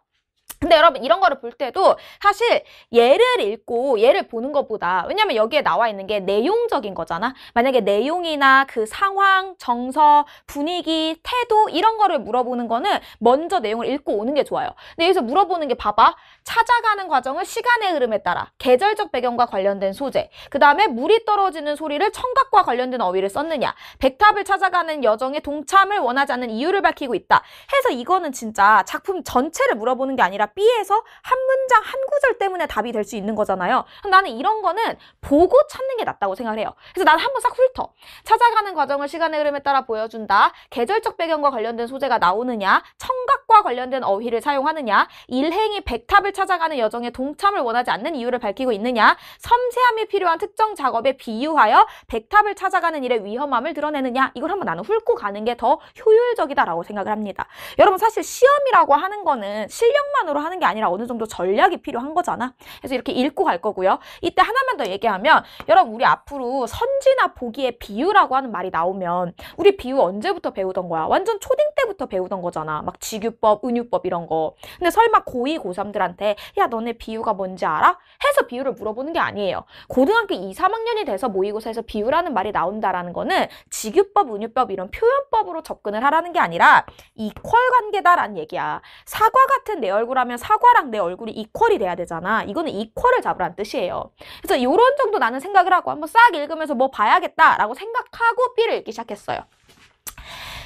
Speaker 1: 근데 여러분 이런 거를 볼 때도 사실 얘를 읽고 얘를 보는 것보다 왜냐면 여기에 나와 있는 게 내용적인 거잖아. 만약에 내용이나 그 상황, 정서, 분위기, 태도 이런 거를 물어보는 거는 먼저 내용을 읽고 오는 게 좋아요. 근데 여기서 물어보는 게 봐봐. 찾아가는 과정을 시간의 흐름에 따라 계절적 배경과 관련된 소재, 그 다음에 물이 떨어지는 소리를 청각과 관련된 어휘를 썼느냐, 백탑을 찾아가는 여정에 동참을 원하지 않는 이유를 밝히고 있다 해서 이거는 진짜 작품 전체를 물어보는 게 아니라 아니라 B에서 한 문장, 한 구절 때문에 답이 될 수 있는 거잖아요. 나는 이런 거는 보고 찾는 게 낫다고 생각을 해요. 그래서 나는 한번 싹 훑어. 찾아가는 과정을 시간의 흐름에 따라 보여준다. 계절적 배경과 관련된 소재가 나오느냐, 청각과 관련된 어휘를 사용하느냐, 일행이 백탑을 찾아가는 여정에 동참을 원하지 않는 이유를 밝히고 있느냐, 섬세함이 필요한 특정 작업에 비유하여 백탑을 찾아가는 일의 위험함을 드러내느냐, 이걸 한번 나는 훑고 가는 게 더 효율적이다라고 생각을 합니다. 여러분 사실 시험이라고 하는 거는 실력만으로 하는 게 아니라 어느 정도 전략이 필요한 거잖아. 그래서 이렇게 읽고 갈 거고요. 이때 하나만 더 얘기하면 여러분 우리 앞으로 선지나 보기에 비유라고 하는 말이 나오면 우리 비유 언제부터 배우던 거야? 완전 초딩 때부터 배우던 거잖아. 막 직유법, 은유법 이런 거. 근데 설마 고2, 고3들한테 야 너네 비유가 뭔지 알아? 해서 비유를 물어보는 게 아니에요. 고등학교 2, 3학년이 돼서 모의고사에서 비유라는 말이 나온다라는 거는 직유법, 은유법 이런 표현법으로 접근을 하라는 게 아니라 이퀄 관계다라는 얘기야. 사과 같은 내 얼굴하면 사과랑 내 얼굴이 이퀄이 돼야 되잖아. 이거는 이퀄을 잡으라는 뜻이에요. 그래서 이런 정도 나는 생각을 하고 한번 싹 읽으면서 뭐 봐야겠다라고 생각하고 B를 읽기 시작했어요.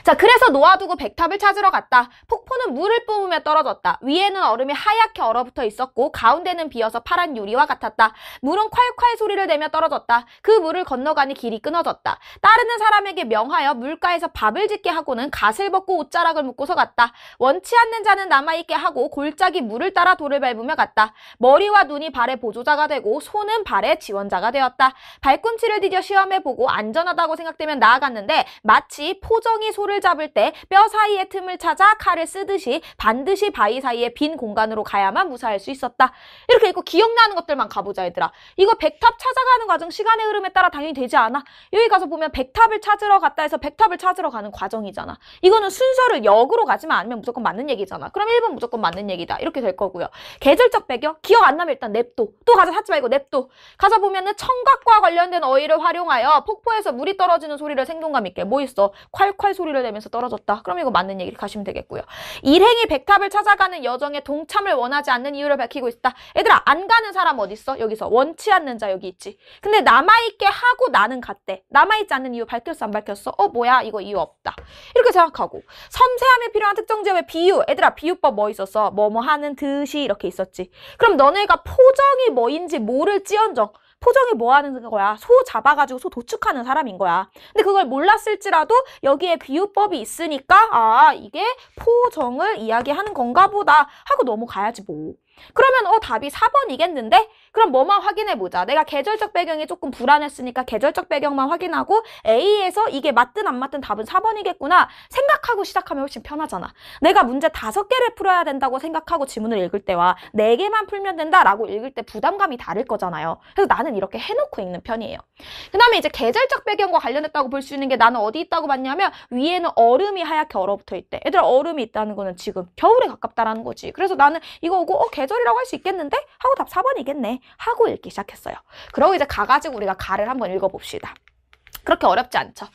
Speaker 1: 자, 그래서 놓아두고 백탑을 찾으러 갔다. 폭포는 물을 뿜으며 떨어졌다. 위에는 얼음이 하얗게 얼어붙어 있었고 가운데는 비어서 파란 유리와 같았다. 물은 콸콸 소리를 내며 떨어졌다. 그 물을 건너가니 길이 끊어졌다. 따르는 사람에게 명하여 물가에서 밥을 짓게 하고는 갓을 벗고 옷자락을 묶고서 갔다. 원치 않는 자는 남아있게 하고 골짜기 물을 따라 돌을 밟으며 갔다. 머리와 눈이 발의 보조자가 되고 손은 발의 지원자가 되었다. 발꿈치를 디뎌 시험해보고 안전하다고 생각되면 나아갔는데 마치 포정이 소를 잡을 때 뼈 사이의 틈을 찾아 칼을 쓰듯이 반드시 바위 사이의 빈 공간으로 가야만 무사할 수 있었다. 이렇게 읽고 기억나는 것들만 가보자 얘들아. 이거 백탑 찾아가는 과정 시간의 흐름에 따라 당연히 되지 않아? 여기 가서 보면 백탑을 찾으러 갔다 해서 백탑을 찾으러 가는 과정이잖아. 이거는 순서를 역으로 가지만 않으면 무조건 맞는 얘기잖아. 그럼 1번 무조건 맞는 얘기다. 이렇게 될 거고요. 계절적 배경 기억 안 나면 일단 냅둬. 또 가서 찾지 말고 냅둬. 가서 보면은 청각과 관련된 어휘를 활용하여 폭포에서 물이 떨어지는 소리를 생동감 있게 뭐 있어? 콸콸 소리를 내면서 떨어졌다. 그럼 이거 맞는 얘기를 가시면 되겠고요. 일행이 백탑을 찾아가는 여정에 동참을 원하지 않는 이유를 밝히고 있다. 얘들아 안 가는 사람 어디 있어? 여기서 원치 않는 자 여기 있지. 근데 남아있게 하고 나는 갔대. 남아있지 않는 이유 밝혔어 안 밝혔어? 뭐야 이거 이유 없다. 이렇게 생각하고 섬세함이 필요한 특정 지역의 비유. 얘들아 비유법 뭐 있었어? 뭐뭐 하는 듯이 이렇게 있었지. 그럼 너네가 포정이 뭐인지 모를지언정 포정이 뭐 하는 거야? 소 잡아가지고 소 도축하는 사람인 거야. 근데 그걸 몰랐을지라도 여기에 비유법이 있으니까 이게 포정을 이야기하는 건가 보다 하고 넘어가야지 뭐. 그러면 답이 4번이겠는데? 그럼 뭐만 확인해보자. 내가 계절적 배경이 조금 불안했으니까 계절적 배경만 확인하고 A에서 이게 맞든 안 맞든 답은 4번이겠구나 생각하고 시작하면 훨씬 편하잖아. 내가 문제 5개를 풀어야 된다고 생각하고 지문을 읽을 때와 4개만 풀면 된다라고 읽을 때 부담감이 다를 거잖아요. 그래서 나는 이렇게 해놓고 읽는 편이에요. 그 다음에 이제 계절적 배경과 관련했다고 볼 수 있는 게 나는 어디 있다고 봤냐면 위에는 얼음이 하얗게 얼어붙어 있대. 얘들아 얼음이 있다는 거는 지금 겨울에 가깝다라는 거지. 그래서 나는 이거 오고 계절이라고 할 수 있겠는데? 하고 답 4번이겠네. 하고 읽기 시작했어요. 그러고 이제 가가지고 우리가 가를 한번 읽어봅시다. 그렇게 어렵지 않죠?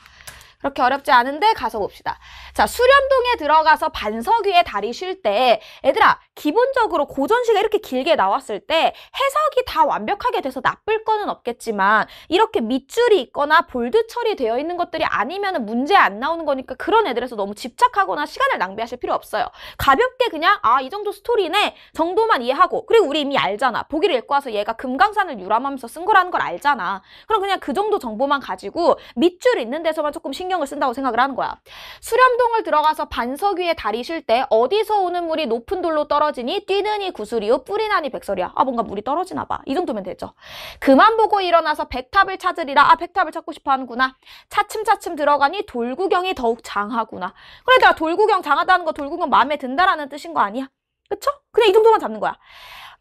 Speaker 1: 그렇게 어렵지 않은데 가서 봅시다. 자, 수련동에 들어가서 반석 위에 다리 쉴 때 얘들아 기본적으로 고전시가 이렇게 길게 나왔을 때 해석이 다 완벽하게 돼서 나쁠 거는 없겠지만 이렇게 밑줄이 있거나 볼드 처리되어 있는 것들이 아니면 문제 안 나오는 거니까 그런 애들에서 너무 집착하거나 시간을 낭비하실 필요 없어요. 가볍게 그냥 이 정도 스토리네 정도만 이해하고 그리고 우리 이미 알잖아. 보기를 읽고 와서 얘가 금강산을 유람하면서 쓴 거라는 걸 알잖아. 그럼 그냥 그 정도 정보만 가지고 밑줄 있는 데서만 조금 신경을 쓴다고 생각을 하는 거야. 수렴동을 들어가서 반석 위에 다리 쉴 때 어디서 오는 물이 높은 돌로 떨어지니 뛰느니 구슬이요 뿌리 나니 백설이야. 뭔가 물이 떨어지나 봐. 이 정도면 되죠. 그만 보고 일어나서 백탑을 찾으리라. 백탑을 찾고 싶어 하는구나. 차츰차츰 들어가니 돌구경이 더욱 장하구나. 그러니까 돌구경 장하다는 거 돌구경 마음에 든다라는 뜻인 거 아니야? 그쵸? 그냥 이 정도만 잡는 거야.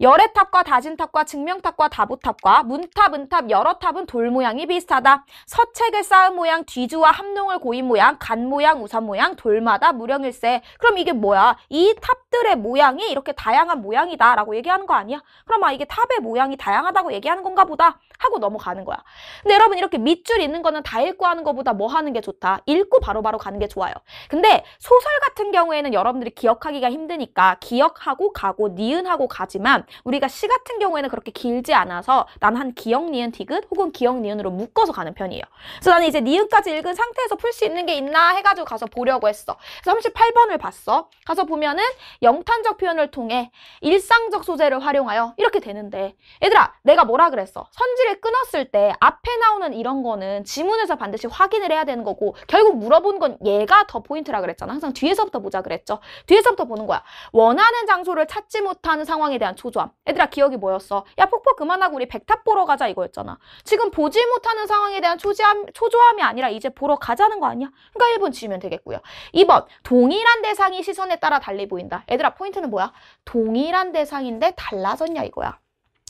Speaker 1: 열애탑과 다진탑과 증명탑과 다보탑과 문탑, 은탑, 여러 탑은 돌 모양이 비슷하다. 서책을 쌓은 모양, 뒤주와 함농을 고인 모양, 간 모양, 우산 모양, 돌마다 무령일세. 그럼 이게 뭐야? 이 탑들의 모양이 이렇게 다양한 모양이다 라고 얘기하는 거 아니야? 그럼 이게 탑의 모양이 다양하다고 얘기하는 건가 보다 하고 넘어가는 거야. 근데 여러분 이렇게 밑줄 있는 거는 다 읽고 하는 것보다 뭐 하는 게 좋다? 읽고 바로바로 가는 게 좋아요. 근데 소설 같은 경우에는 여러분들이 기억하기가 힘드니까 기억하고 가고 니은하고 가지만 우리가 시 같은 경우에는 그렇게 길지 않아서 난 한 기억, 니은, 디귿 혹은 기억, 니은으로 묶어서 가는 편이에요. 그래서 나는 이제 니은까지 읽은 상태에서 풀 수 있는 게 있나 해가지고 가서 보려고 했어. 그래서 38번을 봤어. 가서 보면은 영탄적 표현을 통해 일상적 소재를 활용하여 이렇게 되는데 얘들아 내가 뭐라 그랬어? 선지를 끊었을 때 앞에 나오는 이런 거는 지문에서 반드시 확인을 해야 되는 거고 결국 물어본 건 얘가 더 포인트라 그랬잖아. 항상 뒤에서부터 보자 그랬죠. 뒤에서부터 보는 거야. 원하는 장소를 찾지 못하는 상황에 대한 초조함. 얘들아 기억이 뭐였어? 야 폭포 그만하고 우리 백탑 보러 가자 이거였잖아. 지금 보지 못하는 상황에 대한 초조함이 아니라 이제 보러 가자는 거 아니야? 그러니까 1번 지으면 되겠고요. 2번 동일한 대상이 시선에 따라 달리 보인다. 얘들아 포인트는 뭐야? 동일한 대상인데 달라졌냐 이거야.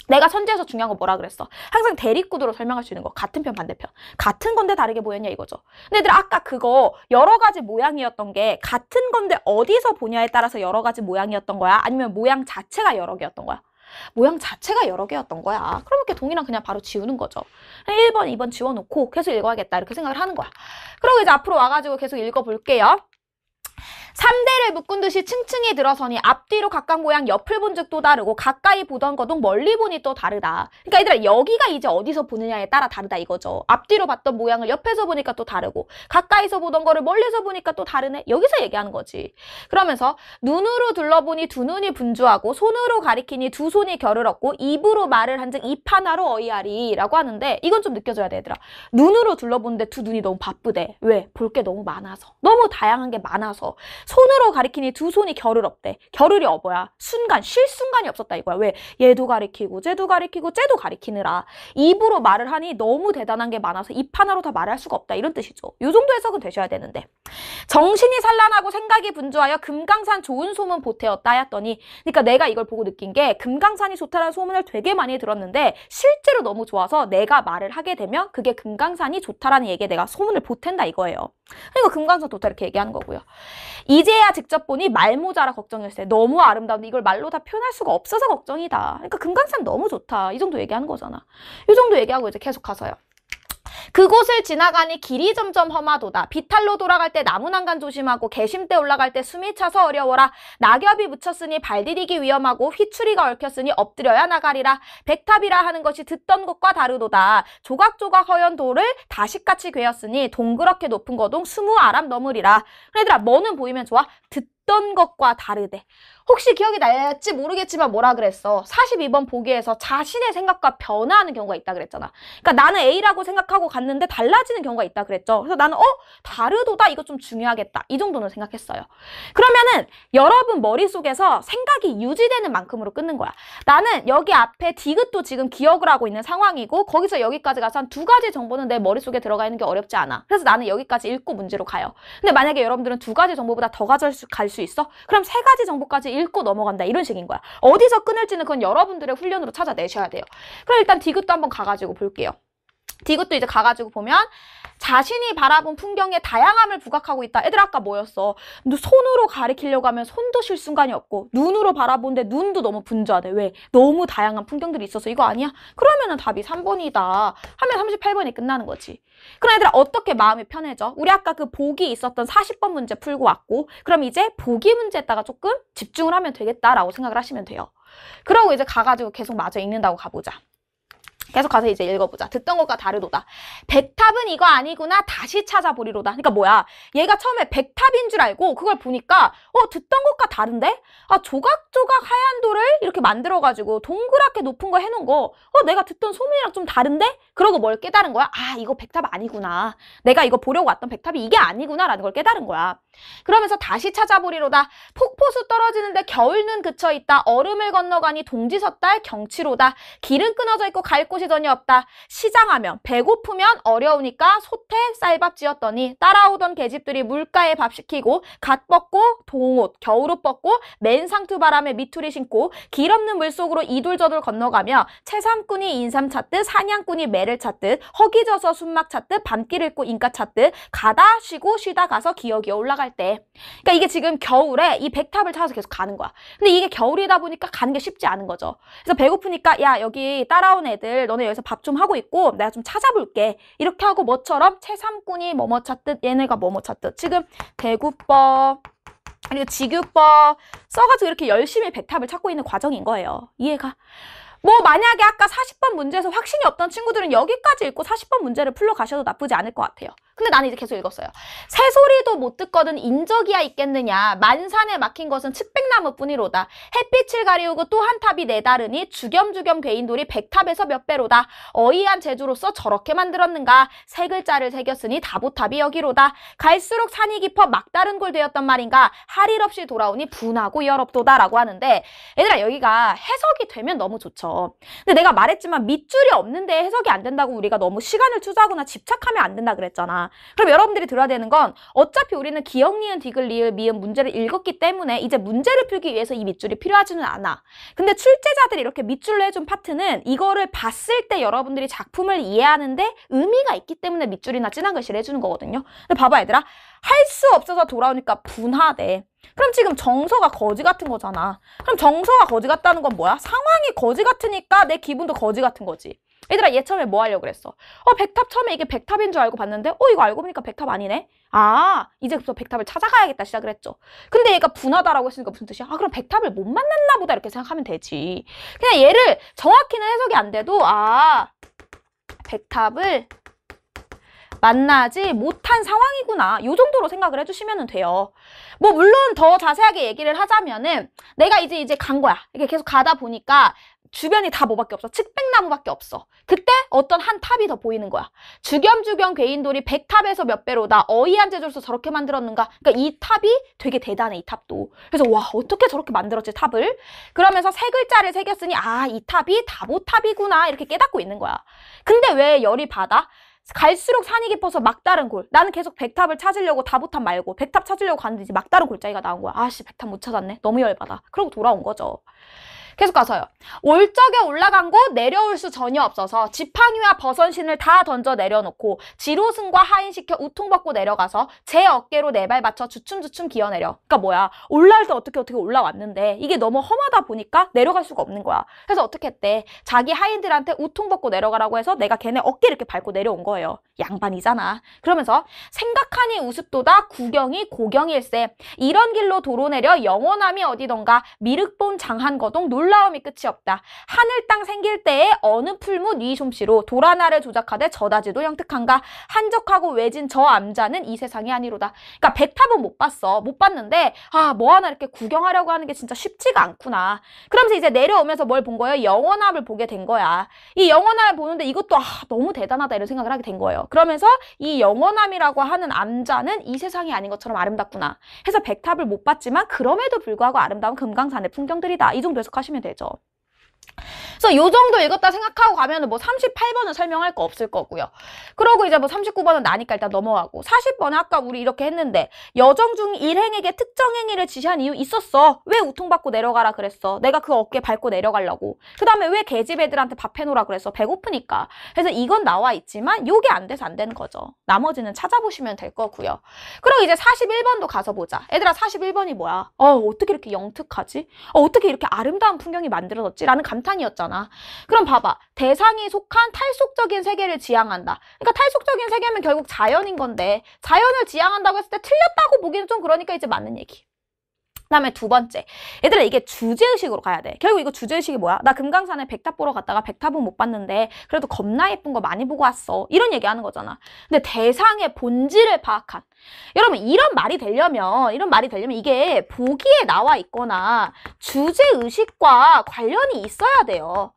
Speaker 1: 내가 선지에서 중요한 거 뭐라 그랬어? 항상 대립구도로 설명할 수 있는 거. 같은 편 반대편. 같은 건데 다르게 보였냐 이거죠. 근데 얘들아 아까 그거 여러 가지 모양이었던 게 같은 건데 어디서 보냐에 따라서 여러 가지 모양이었던 거야? 아니면 모양 자체가 여러 개였던 거야? 모양 자체가 여러 개였던 거야. 그럼 이렇게 동이랑 그냥 바로 지우는 거죠. 1번, 2번 지워놓고 계속 읽어야겠다 이렇게 생각을 하는 거야. 그리고 이제 앞으로 와가지고 계속 읽어볼게요. 3대를 묶은 듯이 층층이 들어서니 앞뒤로 각각 모양 옆을 본 적도 다르고 가까이 보던 거동 멀리 보니 또 다르다. 그러니까 얘들아 여기가 이제 어디서 보느냐에 따라 다르다 이거죠. 앞뒤로 봤던 모양을 옆에서 보니까 또 다르고 가까이서 보던 거를 멀리서 보니까 또 다르네. 여기서 얘기하는 거지. 그러면서 눈으로 둘러보니 두 눈이 분주하고 손으로 가리키니 두 손이 결을 얻고 입으로 말을 한즉 입 하나로 어이하리 라고 하는데 이건 좀 느껴져야 돼 얘들아. 눈으로 둘러보는데 두 눈이 너무 바쁘대. 왜? 볼 게 너무 많아서. 너무 다양한 게 많아서. 손으로 가리키니 두 손이 결을 없대. 결을이 뭐야? 순간, 쉴 순간이 없었다 이거야. 왜? 얘도 가리키고 쟤도 가리키고 쟤도 가리키느라. 입으로 말을 하니 너무 대단한 게 많아서 입 하나로 다 말할 수가 없다 이런 뜻이죠. 이 정도 해석은 되셔야 되는데. 정신이 산란하고 생각이 분주하여 금강산 좋은 소문 보태었다 하였더니 그러니까 내가 이걸 보고 느낀 게 금강산이 좋다라는 소문을 되게 많이 들었는데 실제로 너무 좋아서 내가 말을 하게 되면 그게 금강산이 좋다라는 얘기에 내가 소문을 보탠다 이거예요. 그러니까 금강산 좋다 이렇게 얘기하는 거고요. 이제야 직접 보니 말모자라 걱정일세. 너무 아름다운데 이걸 말로 다 표현할 수가 없어서 걱정이다. 그러니까 금강산 너무 좋다. 이 정도 얘기하는 거잖아. 이 정도 얘기하고 이제 계속 가서요. 그곳을 지나가니 길이 점점 험하도다. 비탈로 돌아갈 때 나무 난간 조심하고 개심대 올라갈 때 숨이 차서 어려워라. 낙엽이 묻혔으니 발 디디기 위험하고 휘추리가 얽혔으니 엎드려야 나가리라. 백탑이라 하는 것이 듣던 것과 다르도다. 조각조각 허연 돌을 다시같이 괴었으니 동그랗게 높은 거동 20아람 넘으리라. 얘들아 뭐는 보이면 좋아? 듣던 것과 다르대. 혹시 기억이 날지 모르겠지만 뭐라 그랬어? 42번 보기에서 자신의 생각과 변화하는 경우가 있다 그랬잖아. 그러니까 나는 A라고 생각하고 갔는데 달라지는 경우가 있다 그랬죠. 그래서 나는 다르도다 이거 좀 중요하겠다. 이 정도는 생각했어요. 그러면은 여러분 머릿속에서 생각이 유지되는 만큼으로 끊는 거야. 나는 여기 앞에 디귿도 지금 기억을 하고 있는 상황이고 거기서 여기까지 가서 한 2가지 정보는 내 머릿속에 들어가 있는 게 어렵지 않아. 그래서 나는 여기까지 읽고 문제로 가요. 근데 만약에 여러분들은 2가지 정보보다 더 가져갈 수 있어? 그럼 3가지 정보까지 읽고 넘어간다 이런 식인 거야. 어디서 끊을지는 그건 여러분들의 훈련으로 찾아내셔야 돼요. 그럼 일단 디귿도 한번 가가지고 볼게요. 디귿도 이제 가가지고 보면 자신이 바라본 풍경에 다양함을 부각하고 있다. 애들 아까 뭐였어? 손으로 가리키려고 하면 손도 쉴 순간이 없고 눈으로 바라보는데 눈도 너무 분주하대. 왜? 너무 다양한 풍경들이 있어서 이거 아니야? 그러면은 답이 3번이다 하면 38번이 끝나는 거지. 그럼 얘들아 어떻게 마음이 편해져? 우리 아까 그 보기 있었던 40번 문제 풀고 왔고 그럼 이제 보기 문제에다가 조금 집중을 하면 되겠다라고 생각을 하시면 돼요. 그러고 이제 가가지고 계속 마저 읽는다고 가보자. 계속 가서 이제 읽어보자. 듣던 것과 다르도다. 백탑은 이거 아니구나. 다시 찾아보리로다. 그러니까 뭐야? 얘가 처음에 백탑인 줄 알고 그걸 보니까 듣던 것과 다른데? 아 조각조각 하얀 돌을 이렇게 만들어가지고 동그랗게 높은 거 해놓은 거 내가 듣던 소문이랑 좀 다른데? 그러고 뭘 깨달은 거야? 아 이거 백탑 아니구나. 내가 이거 보려고 왔던 백탑이 이게 아니구나 라는 걸 깨달은 거야. 그러면서 다시 찾아보리로다. 폭포수 떨어지는데 겨울눈 그쳐있다. 얼음을 건너가니 동지섣달 경치로다. 길은 끊어져 있고 갈 곳이 전혀 없다. 시장하면 배고프면 어려우니까 소태 쌀밥 지었더니 따라오던 계집들이 물가에 밥 시키고 갓 벗고 동옷 겨울옷 벗고 맨 상투 바람에 미투리 신고 길 없는 물속으로 이둘저둘 건너가며 채삼꾼이 인삼 찾듯 사냥꾼이 매를 찾듯 허기져서 순막 찾듯 밤길 읽고 인가 찾듯 가다 쉬고 쉬다 가서 기억이 올라갈 때. 그러니까 이게 지금 겨울에 이 백탑을 찾아서 계속 가는 거야. 근데 이게 겨울이다 보니까 가는 게 쉽지 않은 거죠. 그래서 배고프니까 야 여기 따라온 애들 너네 여기서 밥 좀 하고 있고 내가 좀 찾아볼게. 이렇게 하고 뭐처럼 최삼꾼이 뭐뭐 찾듯 얘네가 뭐뭐 찾듯 지금 대구법 그리고 지규법 써가지고 이렇게 열심히 백탑을 찾고 있는 과정인 거예요. 이해가? 뭐 만약에 아까 40번 문제에서 확신이 없던 친구들은 여기까지 읽고 40번 문제를 풀러 가셔도 나쁘지 않을 것 같아요. 근데 나는 이제 계속 읽었어요. 새소리도 못 듣거든 인적이야 있겠느냐. 만산에 막힌 것은 측백나무뿐이로다. 햇빛을 가리우고 또 한 탑이 내다르니 주겸주겸 괴인돌이 백탑에서 몇 배로다. 어이한 재주로서 저렇게 만들었는가. 세 글자를 새겼으니 다보탑이 여기로다. 갈수록 산이 깊어 막다른 골 되었단 말인가. 할 일 없이 돌아오니 분하고 열업도다 라고 하는데 얘들아 여기가 해석이 되면 너무 좋죠. 근데 내가 말했지만 밑줄이 없는데 해석이 안 된다고 우리가 너무 시간을 투자하거나 집착하면 안 된다 그랬잖아. 그럼 여러분들이 들어야 되는 건 어차피 우리는 기역, 니은, 디귿, 리을, 미음 문제를 읽었기 때문에 이제 문제를 풀기 위해서 이 밑줄이 필요하지는 않아. 근데 출제자들이 이렇게 밑줄로 해준 파트는 이거를 봤을 때 여러분들이 작품을 이해하는데 의미가 있기 때문에 밑줄이나 진한 글씨를 해주는 거거든요. 근데 봐봐 얘들아. 할 수 없어서 돌아오니까 분하대. 그럼 지금 정서가 거지 같은 거잖아. 그럼 정서가 거지 같다는 건 뭐야? 상황이 거지 같으니까 내 기분도 거지 같은 거지. 얘들아 얘 처음에 뭐 하려고 그랬어? 백탑 처음에 이게 백탑인 줄 알고 봤는데 이거 알고 보니까 백탑 아니네? 아 이제부터 백탑을 찾아가야겠다 시작을 했죠. 근데 얘가 분하다라고 했으니까 무슨 뜻이야? 그럼 백탑을 못 만났나 보다 이렇게 생각하면 되지. 그냥 얘를 정확히는 해석이 안 돼도 백탑을 만나지 못한 상황이구나. 이 정도로 생각을 해주시면 돼요. 뭐 물론 더 자세하게 얘기를 하자면은 내가 이제 간 거야. 이렇게 계속 가다 보니까 주변이 다 뭐밖에 없어. 측백나무밖에 없어. 그때 어떤 한 탑이 더 보이는 거야. 주겸주겸 괴인돌이 백탑에서 몇 배로다. 어이한 재주로서 저렇게 만들었는가. 그러니까 이 탑이 되게 대단해. 이 탑도. 그래서 와 어떻게 저렇게 만들었지 탑을. 그러면서 세 글자를 새겼으니 이 탑이 다보탑이구나 이렇게 깨닫고 있는 거야. 근데 왜 열이 받아? 갈수록 산이 깊어서 막다른 골. 나는 계속 백탑을 찾으려고 다보탑 말고 백탑 찾으려고 갔는데 이제 막다른 골짜기가 나온 거야. 아씨 백탑 못 찾았네. 너무 열받아. 그러고 돌아온 거죠. 계속 가서요. 올 적에 올라간 곳 내려올 수 전혀 없어서 지팡이와 버선신을 다 던져 내려놓고 지로승과 하인시켜 우퉁 벗고 내려가서 제 어깨로 내 발 받쳐 주춤주춤 기어내려. 그러니까 뭐야. 올라올 때 어떻게 올라왔는데 이게 너무 험하다 보니까 내려갈 수가 없는 거야. 그래서 어떻게 했대. 자기 하인들한테 우퉁 벗고 내려가라고 해서 내가 걔네 어깨 이렇게 밟고 내려온 거예요. 양반이잖아. 그러면서 생각하니 우습도다 구경이 고경일세. 이런 길로 도로 내려 영원함이 어디던가 미륵본 장한거동 놀라움이 끝이 없다. 하늘 땅 생길 때에 어느 풀무 네 솜씨로 도라나를 조작하되 저다지도 영특한가. 한적하고 외진 저 암자는 이 세상이 아니로다. 그러니까 백탑은 못 봤어. 못 봤는데 뭐 하나 이렇게 구경하려고 하는 게 진짜 쉽지가 않구나. 그러면서 이제 내려오면서 뭘 본 거예요? 영원함을 보게 된 거야. 이 영원함을 보는데 이것도 너무 대단하다 이런 생각을 하게 된 거예요. 그러면서 이 영원함이라고 하는 암자는 이 세상이 아닌 것처럼 아름답구나. 해서 백탑을 못 봤지만 그럼에도 불구하고 아름다운 금강산의 풍경들이다. 이 정도 해석하시면 되죠. 그래서 요 정도 읽었다 생각하고 가면은 뭐 38번은 설명할 거 없을 거고요. 그러고 이제 뭐 39번은 나니까 일단 넘어가고 40번은 아까 우리 이렇게 했는데 여정 중 일행에게 특정 행위를 지시한 이유 있었어. 왜 우퉁받고 내려가라 그랬어. 내가 그 어깨 밟고 내려가려고. 그 다음에 왜 계집 애들한테 밥 해놓으라 그랬어. 배고프니까. 그래서 이건 나와 있지만 요게 안 돼서 안 되는 거죠. 나머지는 찾아보시면 될 거고요. 그리고 이제 41번도 가서 보자. 얘들아 41번이 뭐야? 어떻게 이렇게 영특하지? 어떻게 이렇게 아름다운 풍경이 만들어졌지? 라는 감탄이었잖아. 그럼 봐봐. 대상이 속한 탈속적인 세계를 지향한다. 그러니까 탈속적인 세계면 결국 자연인 건데 자연을 지향한다고 했을 때 틀렸다고 보기는 좀 그러니까 이제 맞는 얘기. 그다음에 두 번째. 얘들아 이게 주제의식으로 가야 돼. 결국 이거 주제의식이 뭐야? 나 금강산에 백탑 보러 갔다가 백탑은 못 봤는데 그래도 겁나 예쁜 거 많이 보고 왔어. 이런 얘기하는 거잖아. 근데 대상의 본질을 파악한. 여러분 이런 말이 되려면 이게 보기에 나와 있거나 주제의식과 관련이 있어야 돼요.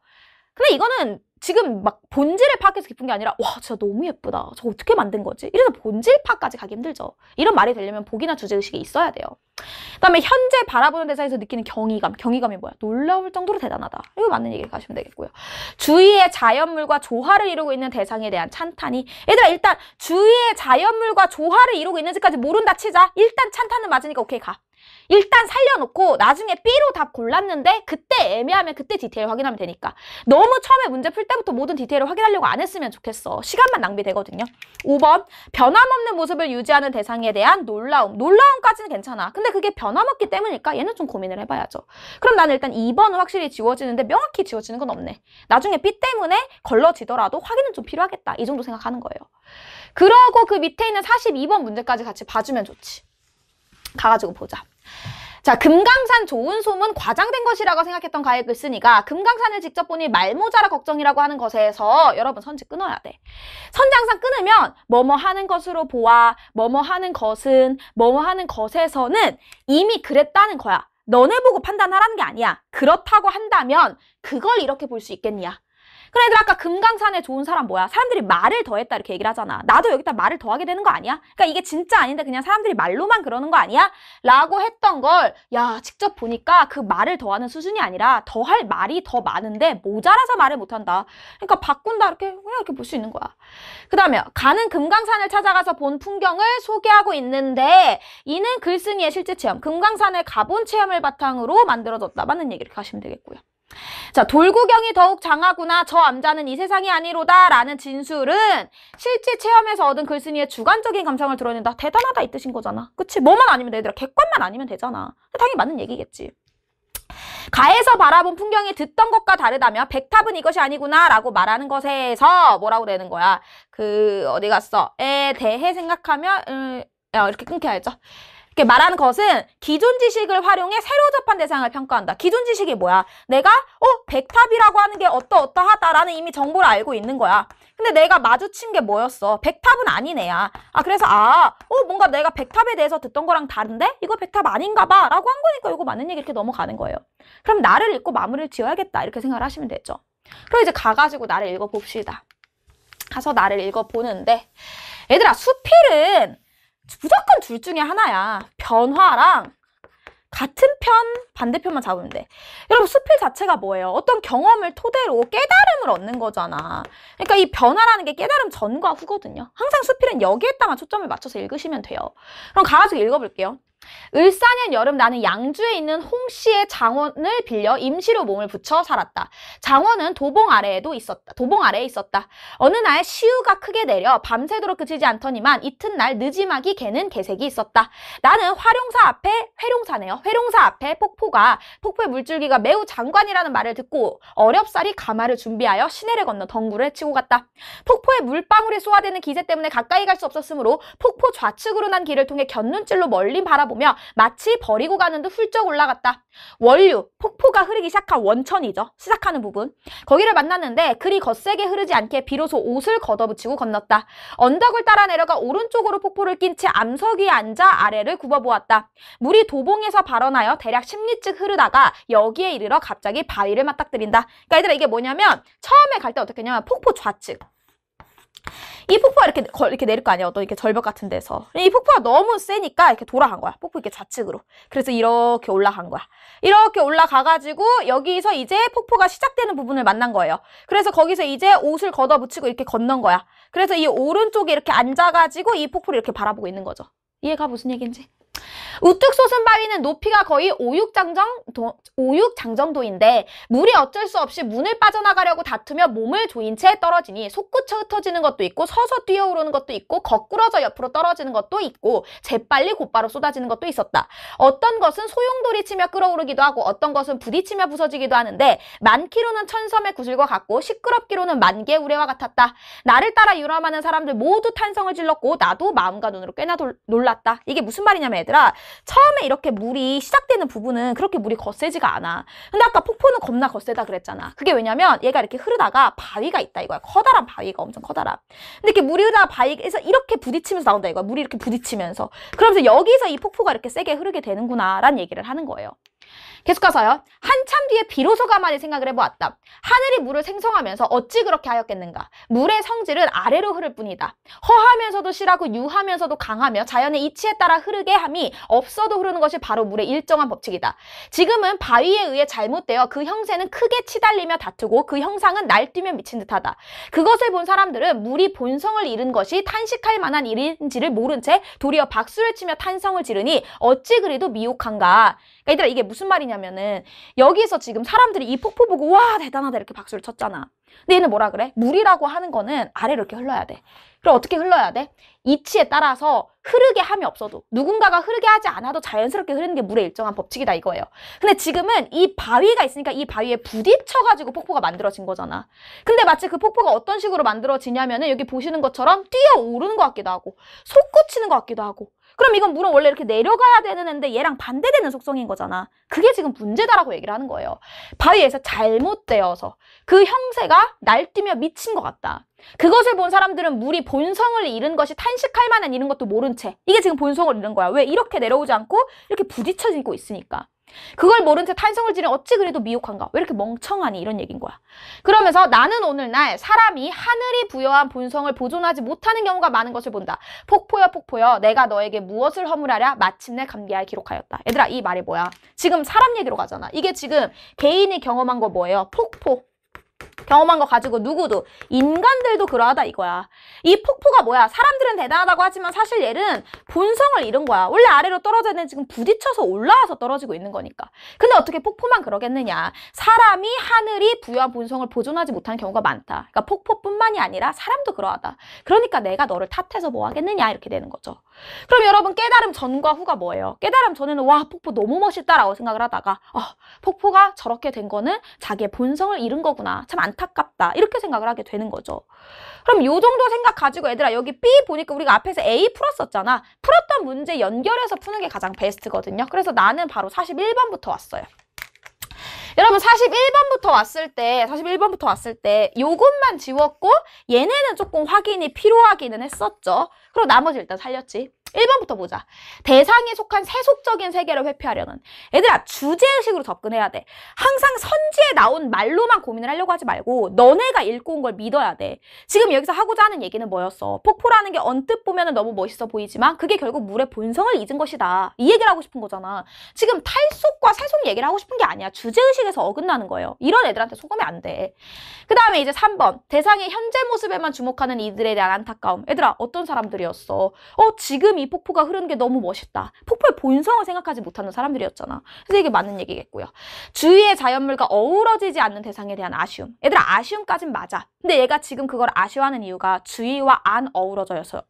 Speaker 1: 근데 이거는 지금 막 본질을 파악해서 기쁜 게 아니라 와 진짜 너무 예쁘다. 저 어떻게 만든 거지? 이래서 본질 파악까지 가기 힘들죠. 이런 말이 되려면 보기나 주제의식이 있어야 돼요. 그 다음에 현재 바라보는 대상에서 느끼는 경이감. 경이감이 뭐야? 놀라울 정도로 대단하다. 이거 맞는 얘기를 가시면 되겠고요. 주위의 자연물과 조화를 이루고 있는 대상에 대한 찬탄이. 얘들아 일단 주위의 자연물과 조화를 이루고 있는지까지 모른다 치자. 일단 찬탄은 맞으니까 오케이 가. 일단 살려놓고 나중에 B로 답 골랐는데 그때 애매하면 그때 디테일 확인하면 되니까. 너무 처음에 문제 풀 때부터 모든 디테일을 확인하려고 안 했으면 좋겠어. 시간만 낭비되거든요. 5번 변함없는 모습을 유지하는 대상에 대한 놀라움. 놀라움까지는 괜찮아. 근데 그게 변함없기 때문일까? 얘는 좀 고민을 해봐야죠. 그럼 나는 일단 2번은 확실히 지워지는데 명확히 지워지는 건 없네. 나중에 B 때문에 걸러지더라도 확인은 좀 필요하겠다. 이 정도 생각하는 거예요. 그러고 그 밑에 있는 42번 문제까지 같이 봐주면 좋지. 가가지고 보자. 자, 금강산 좋은 소문 과장된 것이라고 생각했던 가액을 쓰니까 금강산을 직접 보니 말모자라 걱정이라고 하는 것에서 여러분 선지 끊어야 돼. 선지 항상 끊으면 뭐뭐 하는 것으로 보아, 뭐뭐 하는 것은, 뭐뭐 하는 것에서는 이미 그랬다는 거야. 너네 보고 판단하라는 게 아니야. 그렇다고 한다면 그걸 이렇게 볼 수 있겠냐. 그래, 얘들 아까 금강산에 좋은 사람 뭐야? 사람들이 말을 더했다 이렇게 얘기를 하잖아. 나도 여기다 말을 더하게 되는 거 아니야? 그러니까 이게 진짜 아닌데 그냥 사람들이 말로만 그러는 거 아니야? 라고 했던 걸 야, 직접 보니까 그 말을 더하는 수준이 아니라 더할 말이 더 많은데 모자라서 말을 못한다. 그러니까 바꾼다 이렇게 그냥 이렇게 볼 수 있는 거야. 그 다음에 가는 금강산을 찾아가서 본 풍경을 소개하고 있는데 이는 글쓴이의 실제 체험, 금강산을 가본 체험을 바탕으로 만들어졌다. 맞는 얘기 이렇게 하시면 되겠고요. 자, 돌구경이 더욱 장하구나. 저 암자는 이 세상이 아니로다 라는 진술은 실제 체험에서 얻은 글쓴이의 주관적인 감상을 드러낸다. 대단하다 이 뜻인 거잖아. 그치? 뭐만 아니면 돼, 얘들아. 객관만 아니면 되잖아. 당연히 맞는 얘기겠지. 가에서 바라본 풍경이 듣던 것과 다르다며 백탑은 이것이 아니구나 라고 말하는 것에서 뭐라고 되는 거야. 어디 갔어? 에 대해 생각하면 이렇게 끊겨야죠. 이렇게 말하는 것은 기존 지식을 활용해 새로 접한 대상을 평가한다. 기존 지식이 뭐야? 내가 백탑이라고 하는 게 어떠하다라는 이미 정보를 알고 있는 거야. 근데 내가 마주친 게 뭐였어? 백탑은 아니네야. 그래서 뭔가 내가 백탑에 대해서 듣던 거랑 다른데? 이거 백탑 아닌가 봐 라고 한 거니까 이거 맞는 얘기 이렇게 넘어가는 거예요. 그럼 나를 읽고 마무리를 지어야겠다 이렇게 생각을 하시면 되죠. 그럼 이제 가가지고 나를 읽어봅시다. 가서 나를 읽어보는데 얘들아, 수필은 무조건 둘 중에 하나야. 변화랑 같은 편, 반대편만 잡으면 돼. 여러분, 수필 자체가 뭐예요? 어떤 경험을 토대로 깨달음을 얻는 거잖아. 그러니까 이 변화라는 게 깨달음 전과 후거든요. 항상 수필은 여기에다만 초점을 맞춰서 읽으시면 돼요. 그럼 가가지고 읽어볼게요. 을사년 여름 나는 양주에 있는 홍씨의 장원을 빌려 임시로 몸을 붙여 살았다. 장원은 도봉 아래에 있었다. 어느 날 시우가 크게 내려 밤새도록 그치지 않더니만 이튿날 느지막이 개는 개색이 있었다. 나는 회룡사 앞에 폭포의 물줄기가 매우 장관이라는 말을 듣고 어렵사리 가마를 준비하여 시내를 건너 덩굴을 치고 갔다. 폭포에 물방울이 쏘아대는 기세 때문에 가까이 갈 수 없었으므로 폭포 좌측으로 난 길을 통해 곁눈질로 멀리 바라보며 마치 버리고 가는 듯 훌쩍 올라갔다. 원류, 폭포가 흐르기 시작한 원천이죠. 시작하는 부분. 거기를 만났는데 그리 거세게 흐르지 않게 비로소 옷을 걷어붙이고 건넜다. 언덕을 따라 내려가 오른쪽으로 폭포를 낀 채 암석 위에 앉아 아래를 굽어보았다. 물이 도봉에서 발원하여 대략 10리쯤 흐르다가 여기에 이르러 갑자기 바위를 맞닥뜨린다. 그러니까 얘들아, 이게 뭐냐면 처음에 갈 때 어떻게 했냐면 폭포 좌측. 이 폭포가 이렇게 내릴 거 아니야. 어떤 이렇게 절벽 같은 데서. 이 폭포가 너무 세니까 이렇게 돌아간 거야. 폭포 이렇게 좌측으로. 그래서 이렇게 올라간 거야. 이렇게 올라가가지고 여기서 이제 폭포가 시작되는 부분을 만난 거예요. 그래서 거기서 이제 옷을 걷어붙이고 이렇게 건넌 거야. 그래서 이 오른쪽에 이렇게 앉아가지고 이 폭포를 이렇게 바라보고 있는 거죠. 이해가 무슨 얘기인지? 우뚝 솟은 바위는 높이가 거의 5,6장정도인데 물이 어쩔 수 없이 문을 빠져나가려고 다투며 몸을 조인 채 떨어지니 솟구쳐 흩어지는 것도 있고 서서 뛰어오르는 것도 있고 거꾸러져 옆으로 떨어지는 것도 있고 재빨리 곧바로 쏟아지는 것도 있었다. 어떤 것은 소용돌이 치며 끌어오르기도 하고 어떤 것은 부딪히며 부서지기도 하는데 많기로는 천섬의 구슬과 같고 시끄럽기로는 만개의 우레와 같았다. 나를 따라 유람하는 사람들 모두 탄성을 질렀고 나도 마음과 눈으로 꽤나 놀랐다. 이게 무슨 말이냐면 얘들아, 처음에 이렇게 물이 시작되는 부분은 그렇게 물이 거세지가 않아. 근데 아까 폭포는 겁나 거세다 그랬잖아. 그게 왜냐면 얘가 이렇게 흐르다가 바위가 있다 이거야. 커다란 바위가 엄청 커다란. 근데 이렇게 물이 흐르다가 바위에서 이렇게 부딪히면서 나온다 이거야. 물이 이렇게 부딪히면서. 그러면서 여기서 이 폭포가 이렇게 세게 흐르게 되는구나 라는 얘기를 하는 거예요. 계속 가서요. 한참 뒤에 비로소 가만히 생각을 해보았다. 하늘이 물을 생성하면서 어찌 그렇게 하였겠는가. 물의 성질은 아래로 흐를 뿐이다. 허하면서도 실하고 유하면서도 강하며 자연의 이치에 따라 흐르게 함이 없어도 흐르는 것이 바로 물의 일정한 법칙이다. 지금은 바위에 의해 잘못되어 그 형세는 크게 치달리며 다투고 그 형상은 날뛰며 미친 듯하다. 그것을 본 사람들은 물이 본성을 잃은 것이 탄식할 만한 일인지를 모른 채 도리어 박수를 치며 탄성을 지르니 어찌 그리도 미혹한가. 그러니까 얘들아 이게 무슨 말이냐면은 여기서 지금 사람들이 이 폭포 보고 와 대단하다 이렇게 박수를 쳤잖아. 근데 얘는 뭐라 그래? 물이라고 하는 거는 아래로 이렇게 흘러야 돼. 그럼 어떻게 흘러야 돼? 이치에 따라서 흐르게 함이 없어도 누군가가 흐르게 하지 않아도 자연스럽게 흐르는 게 물의 일정한 법칙이다 이거예요. 근데 지금은 이 바위가 있으니까 이 바위에 부딪혀가지고 폭포가 만들어진 거잖아. 근데 마치 그 폭포가 어떤 식으로 만들어지냐면은 여기 보시는 것처럼 뛰어오르는 것 같기도 하고 솟구치는 것 같기도 하고. 그럼 이건 물은 원래 이렇게 내려가야 되는 애인데 얘랑 반대되는 속성인 거잖아. 그게 지금 문제다라고 얘기를 하는 거예요. 바위에서 잘못되어서 그 형세가 날뛰며 미친 것 같다. 그것을 본 사람들은 물이 본성을 잃은 것이 탄식할 만한 이런 것도 모른 채 이게 지금 본성을 잃은 거야. 왜? 이렇게 내려오지 않고 이렇게 부딪혀지고 있으니까. 그걸 모른 채 탄성을 지르니 어찌 그래도 미혹한가? 왜 이렇게 멍청하니? 이런 얘기인 거야. 그러면서 나는 오늘날 사람이 하늘이 부여한 본성을 보존하지 못하는 경우가 많은 것을 본다. 폭포여 폭포여 내가 너에게 무엇을 허물하랴 마침내 감기하에 기록하였다. 얘들아 이 말이 뭐야? 지금 사람 얘기로 가잖아. 이게 지금 개인이 경험한 거 뭐예요? 폭포. 경험한 거 가지고 누구도 인간들도 그러하다 이거야. 이 폭포가 뭐야? 사람들은 대단하다고 하지만 사실 얘는 본성을 잃은 거야. 원래 아래로 떨어져야 되는 지금 부딪혀서 올라와서 떨어지고 있는 거니까. 근데 어떻게 폭포만 그러겠느냐. 사람이 하늘이 부여한 본성을 보존하지 못하는 경우가 많다. 그러니까 폭포뿐만이 아니라 사람도 그러하다. 그러니까 내가 너를 탓해서 뭐 하겠느냐 이렇게 되는 거죠. 그럼 여러분 깨달음 전과 후가 뭐예요? 깨달음 전에는 와 폭포 너무 멋있다라고 생각을 하다가 폭포가 저렇게 된 거는 자기의 본성을 잃은 거구나. 참 안타깝다. 이렇게 생각을 하게 되는 거죠. 그럼 요 정도 생각 가지고 얘들아 여기 B 보니까 우리가 앞에서 A 풀었었잖아. 풀었던 문제 연결해서 푸는 게 가장 베스트거든요. 그래서 나는 바로 41번부터 왔어요. 여러분 41번부터 왔을 때 요것만 지웠고 얘네는 조금 확인이 필요하기는 했었죠. 그리고 나머지 일단 살렸지. 1번부터 보자. 대상에 속한 세속적인 세계를 회피하려는. 얘들아 주제의식으로 접근해야 돼. 항상 선지에 나온 말로만 고민을 하려고 하지 말고 너네가 읽고 온 걸 믿어야 돼. 지금 여기서 하고자 하는 얘기는 뭐였어? 폭포라는 게 언뜻 보면 너무 멋있어 보이지만 그게 결국 물의 본성을 잊은 것이다. 이 얘기를 하고 싶은 거잖아. 지금 탈속과 세속 얘기를 하고 싶은 게 아니야. 주제의식에서 어긋나는 거예요. 이런 애들한테 속으면 안 돼. 그 다음에 이제 3번. 대상의 현재 모습에만 주목하는 이들에 대한 안타까움. 얘들아 어떤 사람들이었어? 지금 이 폭포가 흐르는 게 너무 멋있다. 폭포의 본성을 생각하지 못하는 사람들이었잖아. 그래서 이게 맞는 얘기겠고요. 주위의 자연물과 어우러지지 않는 대상에 대한 아쉬움. 얘들아 아쉬움까진 맞아. 근데 얘가 지금 그걸 아쉬워하는 이유가 주위와 안 어우러져였어.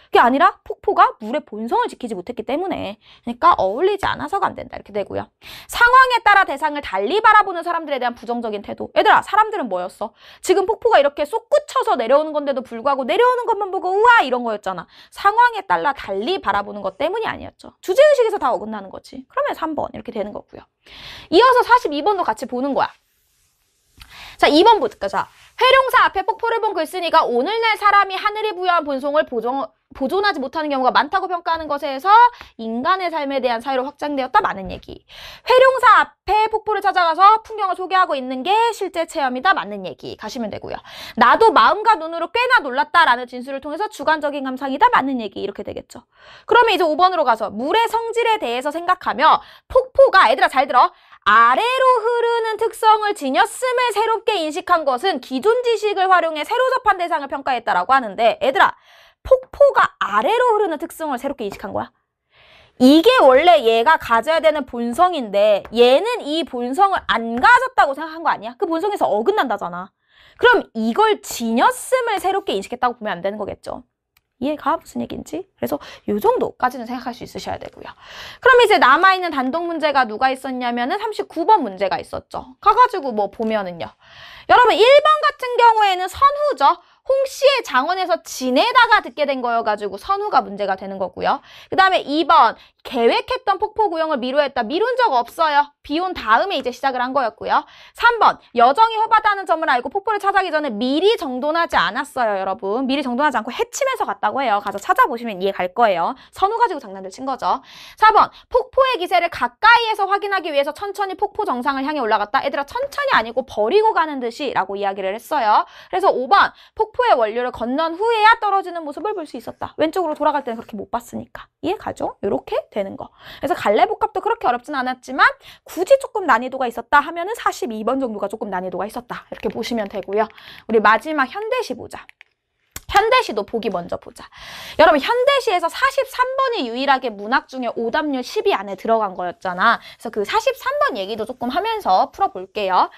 Speaker 1: 그게 아니라 폭포가 물의 본성을 지키지 못했기 때문에. 그러니까 어울리지 않아서가 안 된다. 이렇게 되고요. 상황에 따라 대상을 달리 바라보는 사람들에 대한 부정적인 태도. 얘들아 사람들은 뭐였어? 지금 폭포가 이렇게 솟구쳐서 내려오는 건데도 불구하고 내려오는 것만 보고 우와 이런 거였잖아. 상황에 따라 달리 바라보는 것 때문이 아니었죠. 주제의식에서 다 어긋나는 거지. 그러면 3번 이렇게 되는 거고요. 이어서 42번도 같이 보는 거야. 자 2번부터 자 회룡사 앞에 폭포를 본 글쓴이가 오늘날 사람이 하늘이 부여한 본성을 보존하지 못하는 경우가 많다고 평가하는 것에서 인간의 삶에 대한 사유로 확장되었다. 많은 얘기. 회룡사 앞에 폭포를 찾아가서 풍경을 소개하고 있는 게 실제 체험이다. 맞는 얘기. 가시면 되고요. 나도 마음과 눈으로 꽤나 놀랐다라는 진술을 통해서 주관적인 감상이다. 맞는 얘기. 이렇게 되겠죠. 그러면 이제 5번으로 가서 물의 성질에 대해서 생각하며 폭포가 얘들아 잘 들어. 아래로 흐르는 특성을 지녔음을 새롭게 인식한 것은 기존 지식을 활용해 새로 접한 대상을 평가했다라고 하는데 얘들아 폭포가 아래로 흐르는 특성을 새롭게 인식한 거야. 이게 원래 얘가 가져야 되는 본성인데 얘는 이 본성을 안 가졌다고 생각한 거 아니야? 그 본성에서 어긋난다잖아. 그럼 이걸 지녔음을 새롭게 인식했다고 보면 안 되는 거겠죠. 이해가 무슨 얘기인지? 그래서 이 정도까지는 생각할 수 있으셔야 되고요. 그럼 이제 남아있는 단독 문제가 누가 있었냐면은 39번 문제가 있었죠. 가가지고 뭐 보면은요. 여러분 1번 같은 경우에는 선후죠. 홍씨의 장원에서 지내다가 듣게 된 거여가지고 선후가 문제가 되는 거고요. 그 다음에 2번 계획했던 폭포 구형을 미루었다. 미룬 적 없어요. 비 온 다음에 이제 시작을 한 거였고요. 3번 여정이 험하다는 점을 알고 폭포를 찾아가기 전에 미리 정돈하지 않았어요, 여러분. 미리 정돈하지 않고 해치면서 갔다고 해요. 가서 찾아보시면 이해 갈 거예요. 선후 가지고 장난들 친 거죠. 4번 폭포의 기세를 가까이에서 확인하기 위해서 천천히 폭포 정상을 향해 올라갔다. 얘들아 천천히 아니고 버리고 가는 듯이 라고 이야기를 했어요. 그래서 5번 폭포의 원료를 건넌 후에야 떨어지는 모습을 볼 수 있었다. 왼쪽으로 돌아갈 때는 그렇게 못 봤으니까. 이해 가죠? 이렇게 되는 거. 그래서 갈래복합도 그렇게 어렵진 않았지만 굳이 조금 난이도가 있었다 하면은 42번 정도가 조금 난이도가 있었다. 이렇게 보시면 되고요. 우리 마지막 현대시 보자. 현대시도 보기 먼저 보자. 여러분 현대시에서 43번이 유일하게 문학 중에 오답률 10위 안에 들어간 거였잖아. 그래서 그 43번 얘기도 조금 하면서 풀어볼게요.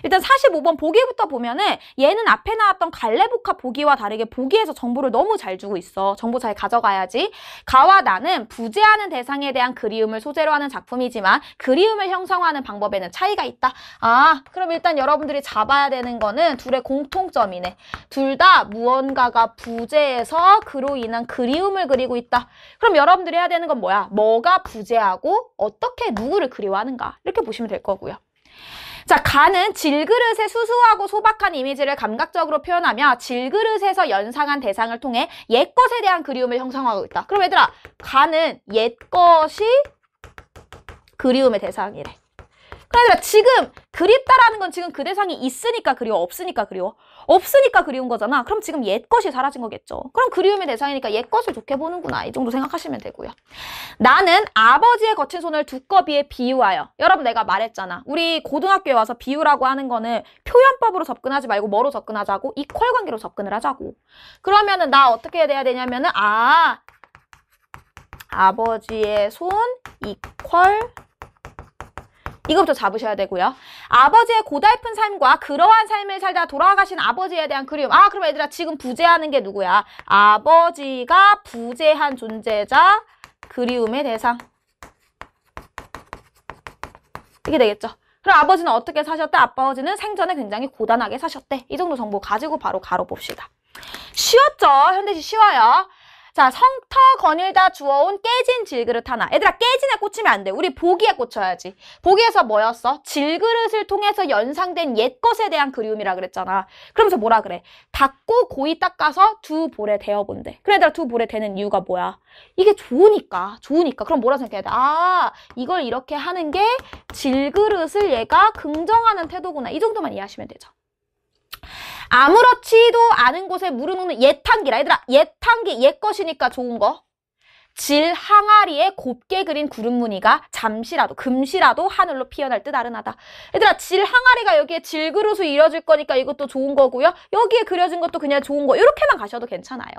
Speaker 1: 일단 45번 보기부터 보면은 얘는 앞에 나왔던 갈래복합 보기와 다르게 보기에서 정보를 너무 잘 주고 있어. 정보 잘 가져가야지. 가와 나는 부재하는 대상에 대한 그리움을 소재로 하는 작품이지만 그리움을 형성하는 방법에는 차이가 있다. 아, 그럼 일단 여러분들이 잡아야 되는 거는 둘의 공통점이네. 둘 다 무언가가 부재해서 그로 인한 그리움을 그리고 있다. 그럼 여러분들이 해야 되는 건 뭐야? 뭐가 부재하고 어떻게 누구를 그리워하는가? 이렇게 보시면 될 거고요. 자, 가는 질그릇의 수수하고 소박한 이미지를 감각적으로 표현하며 질그릇에서 연상한 대상을 통해 옛것에 대한 그리움을 형성하고 있다. 그럼 얘들아, 가는 옛것이 그리움의 대상이래. 그러니까 지금 그립다라는 건 지금 그 대상이 있으니까 그리워, 없으니까 그리워? 없으니까 그리운 거잖아. 그럼 지금 옛것이 사라진 거겠죠. 그럼 그리움의 대상이니까 옛것을 좋게 보는구나. 이 정도 생각하시면 되고요. 나는 아버지의 거친 손을 두꺼비에 비유하여. 여러분 내가 말했잖아. 우리 고등학교에 와서 비유라고 하는 거는 표현법으로 접근하지 말고 뭐로 접근하자고? 이퀄 관계로 접근을 하자고. 그러면은 나 어떻게 돼야 되냐면은 아버지의 손 이퀄 이것부터 잡으셔야 되고요. 아버지의 고달픈 삶과 그러한 삶을 살다 돌아가신 아버지에 대한 그리움. 아, 그럼 얘들아 지금 부재하는 게 누구야? 아버지가 부재한 존재자, 그리움의 대상. 이게 되겠죠. 그럼 아버지는 어떻게 사셨대? 아버지는 생전에 굉장히 고단하게 사셨대. 이 정도 정보 가지고 바로 가로 봅시다. 쉬웠죠? 현대시 쉬워요. 자, 성터 거닐다 주워온 깨진 질그릇 하나. 얘들아 깨진에 꽂히면 안 돼. 우리 보기에 꽂혀야지. 보기에서 뭐였어? 질그릇을 통해서 연상된 옛것에 대한 그리움이라 그랬잖아. 그러면서 뭐라 그래? 닦고 고이 닦아서 두 볼에 데워본대. 그래 얘들아 두 볼에 대는 이유가 뭐야? 이게 좋으니까. 그럼 뭐라 생각해야 돼? 아, 이걸 이렇게 하는 게 질그릇을 얘가 긍정하는 태도구나. 이 정도만 이해하시면 되죠. 아무렇지도 않은 곳에 물을 놓는 옛탕기라. 얘들아 옛탕기 옛것이니까 좋은 거. 질 항아리에 곱게 그린 구름 무늬가 잠시라도 금시라도 하늘로 피어날 듯 아른하다. 얘들아 질 항아리가 여기에 질그릇으로 이뤄질 거니까 이것도 좋은 거고요. 여기에 그려진 것도 그냥 좋은 거. 이렇게만 가셔도 괜찮아요.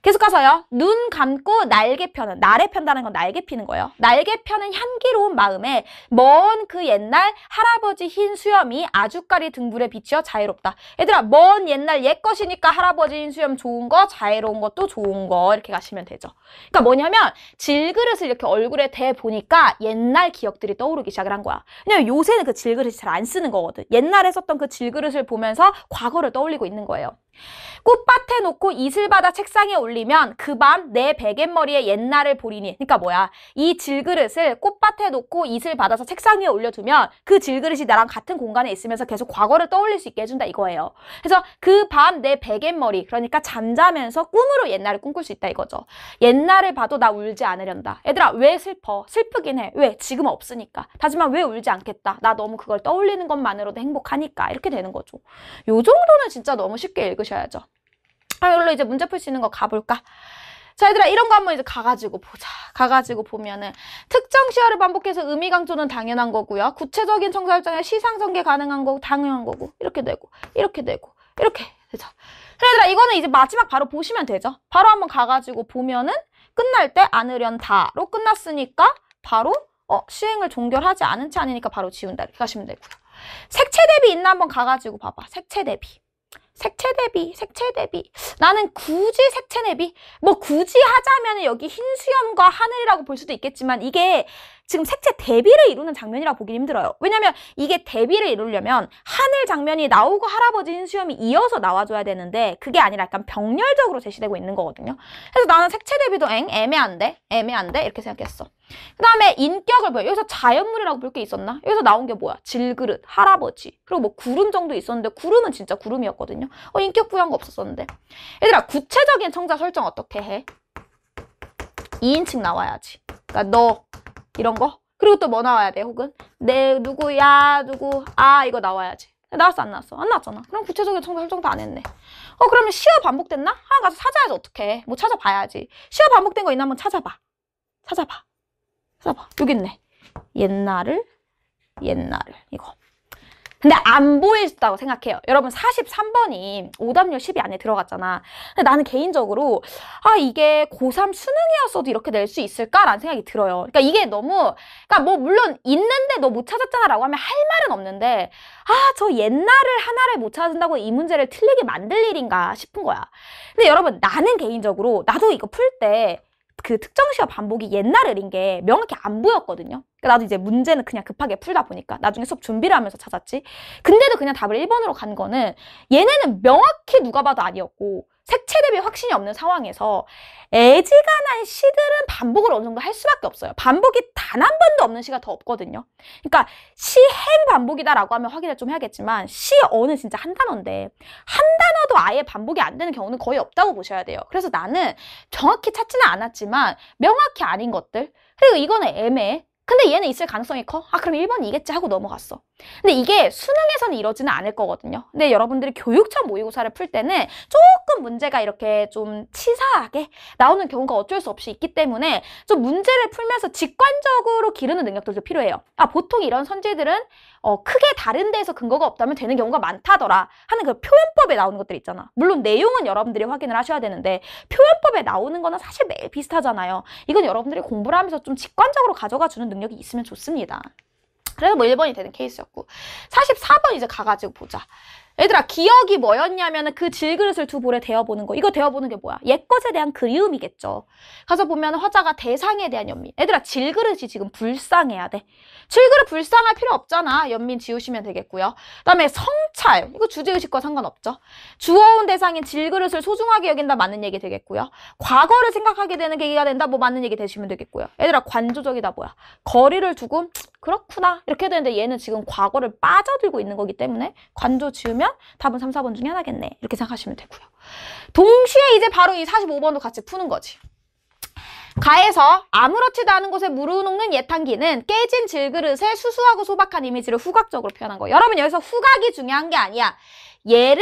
Speaker 1: 계속 가서요. 눈 감고 날개 펴는, 날에 편다는 건 날개 피는 거예요. 날개 펴는 향기로운 마음에 먼 그 옛날 할아버지 흰 수염이 아주까리 등불에 비치어 자유롭다. 얘들아 먼 옛날 옛 것이니까 할아버지 흰 수염 좋은 거, 자유로운 것도 좋은 거 이렇게 가시면 되죠. 그러니까 뭐냐면 질그릇을 이렇게 얼굴에 대보니까 옛날 기억들이 떠오르기 시작을 한 거야. 왜냐면 요새는 그 질그릇이 잘 안 쓰는 거거든. 옛날에 썼던 그 질그릇을 보면서 과거를 떠올리고 있는 거예요. 꽃밭에 놓고 이슬바다 책상에 올리면 그 밤 내 베갯머리에 옛날을 보리니. 그러니까 뭐야? 이 질그릇을 꽃밭에 놓고 이슬 받아서 책상 위에 올려두면 그 질그릇이 나랑 같은 공간에 있으면서 계속 과거를 떠올릴 수 있게 해준다 이거예요. 그래서 그 밤 내 베갯머리, 그러니까 잠자면서 꿈으로 옛날을 꿈꿀 수 있다 이거죠. 옛날을 봐도 나 울지 않으련다. 얘들아 왜 슬퍼? 슬프긴 해. 왜? 지금 없으니까. 하지만 왜 울지 않겠다? 나 너무 그걸 떠올리는 것만으로도 행복하니까. 이렇게 되는 거죠. 요 정도는 진짜 너무 쉽게 읽으셔야죠. 이걸로 이제 문제 풀 수 있는 거 가볼까? 자, 얘들아, 이런 거 한번 이제 가가지고 보자. 가가지고 보면은, 특정 시어를 반복해서 의미 강조는 당연한 거고요. 구체적인 청사 설정에 시상 전개 가능한 거고, 당연한 거고, 이렇게 되고, 이렇게 되고, 이렇게 되죠. 그래, 얘들아, 이거는 이제 마지막 바로 보시면 되죠. 바로 한번 가가지고 보면은, 끝날 때 안으련다로 끝났으니까, 바로, 시행을 종결하지 않은 채 아니니까 바로 지운다. 이렇게 가시면 되고요. 색채 대비 있나 한번 가가지고 봐봐. 색채 대비. 색채 대비. 나는 굳이 색채 대비? 뭐 굳이 하자면 여기 흰 수염과 하늘이라고 볼 수도 있겠지만 이게 지금 색채 대비를 이루는 장면이라 보기 힘들어요. 왜냐면 이게 대비를 이루려면 하늘 장면이 나오고 할아버지 흰수염이 이어서 나와줘야 되는데 그게 아니라 약간 병렬적으로 제시되고 있는 거거든요. 그래서 나는 색채 대비도 애매한데 이렇게 생각했어. 그 다음에 인격을 보여. 여기서 자연물이라고 볼 게 있었나? 여기서 나온 게 뭐야? 질그릇, 할아버지, 그리고 뭐 구름 정도 있었는데 구름은 진짜 구름이었거든요. 인격 부여한 거 없었었는데. 얘들아, 구체적인 청자 설정 어떻게 해? 2인칭 나와야지. 그러니까 너 이런 거. 그리고 또 뭐 나와야 돼? 혹은 내 누구야 누구 이거 나와야지. 나왔어 안 나왔어? 안 나왔잖아. 그럼 구체적인 청자 설정도 안 했네. 그러면 시어 반복됐나? 하나 가서 찾아야지. 어떡해. 뭐 찾아봐야지. 시어 반복된 거 있나 한번 찾아봐. 찾아봐. 여기 있네. 옛날을 이거. 근데 안 보였다고 생각해요. 여러분 43번이 오답률 10이 안에 들어갔잖아. 근데 나는 개인적으로 이게 고3 수능이었어도 이렇게 낼 수 있을까라는 생각이 들어요. 그러니까 이게 너무 그러니까 뭐 물론 있는데 너 못 찾았잖아 라고 하면 할 말은 없는데 저 옛날을 하나를 못 찾는다고 이 문제를 틀리게 만들 일인가 싶은 거야. 근데 여러분 나는 개인적으로 나도 이거 풀 때 그 특정 시어 반복이 옛날을인 게 명확히 안 보였거든요. 그러니까 나도 이제 문제는 그냥 급하게 풀다 보니까 나중에 수업 준비를 하면서 찾았지. 근데도 그냥 답을 1번으로 간 거는 얘네는 명확히 누가 봐도 아니었고 색채 대비 확신이 없는 상황에서 애지간한 시들은 반복을 어느 정도 할 수밖에 없어요. 반복이 단 한 번도 없는 시가 더 없거든요. 그러니까 시행 반복이다라고 하면 확인을 좀 해야겠지만 시어는 진짜 한 단어인데 한 단어도 아예 반복이 안 되는 경우는 거의 없다고 보셔야 돼요. 그래서 나는 정확히 찾지는 않았지만 명확히 아닌 것들 그리고 이거는 애매해. 근데 얘는 있을 가능성이 커? 그럼 1번이겠지 하고 넘어갔어. 근데 이게 수능에서는 이러지는 않을 거거든요. 근데 여러분들이 교육청 모의고사를 풀 때는 조금 문제가 이렇게 좀 치사하게 나오는 경우가 어쩔 수 없이 있기 때문에 좀 문제를 풀면서 직관적으로 기르는 능력들도 필요해요. 보통 이런 선지들은 크게 다른 데에서 근거가 없다면 되는 경우가 많다더라 하는 그 표현법에 나오는 것들 있잖아. 물론 내용은 여러분들이 확인을 하셔야 되는데 표현법에 나오는 거는 사실 매일 비슷하잖아요. 이건 여러분들이 공부를 하면서 좀 직관적으로 가져가 주는 능력이 있으면 좋습니다. 그래서 뭐 1번이 되는 케이스였고 44번 이제 가가지고 보자. 얘들아 기억이 뭐였냐면은 그 질그릇을 두 볼에 대어보는 거. 이거 대어보는 게 뭐야? 옛것에 대한 그리움이겠죠. 가서 보면 화자가 대상에 대한 연민. 얘들아 질그릇이 지금 불쌍해야 돼. 질그릇 불쌍할 필요 없잖아. 연민 지우시면 되겠고요. 그 다음에 성찰. 이거 주제의식과 상관없죠. 주어온 대상인 질그릇을 소중하게 여긴다. 맞는 얘기 되겠고요. 과거를 생각하게 되는 계기가 된다. 뭐 맞는 얘기 되시면 되겠고요. 얘들아 관조적이다 뭐야? 거리를 두고 그렇구나 이렇게 되는데 얘는 지금 과거를 빠져들고 있는 거기 때문에 관조 지우면 답은 3, 4번 중에 하나겠네 이렇게 생각하시면 되고요. 동시에 이제 바로 이 45번도 같이 푸는 거지. 가에서 아무렇지도 않은 곳에 무르녹는 예탄기는 깨진 질그릇에 수수하고 소박한 이미지를 후각적으로 표현한 거예요. 여러분 여기서 후각이 중요한 게 아니야. 얘를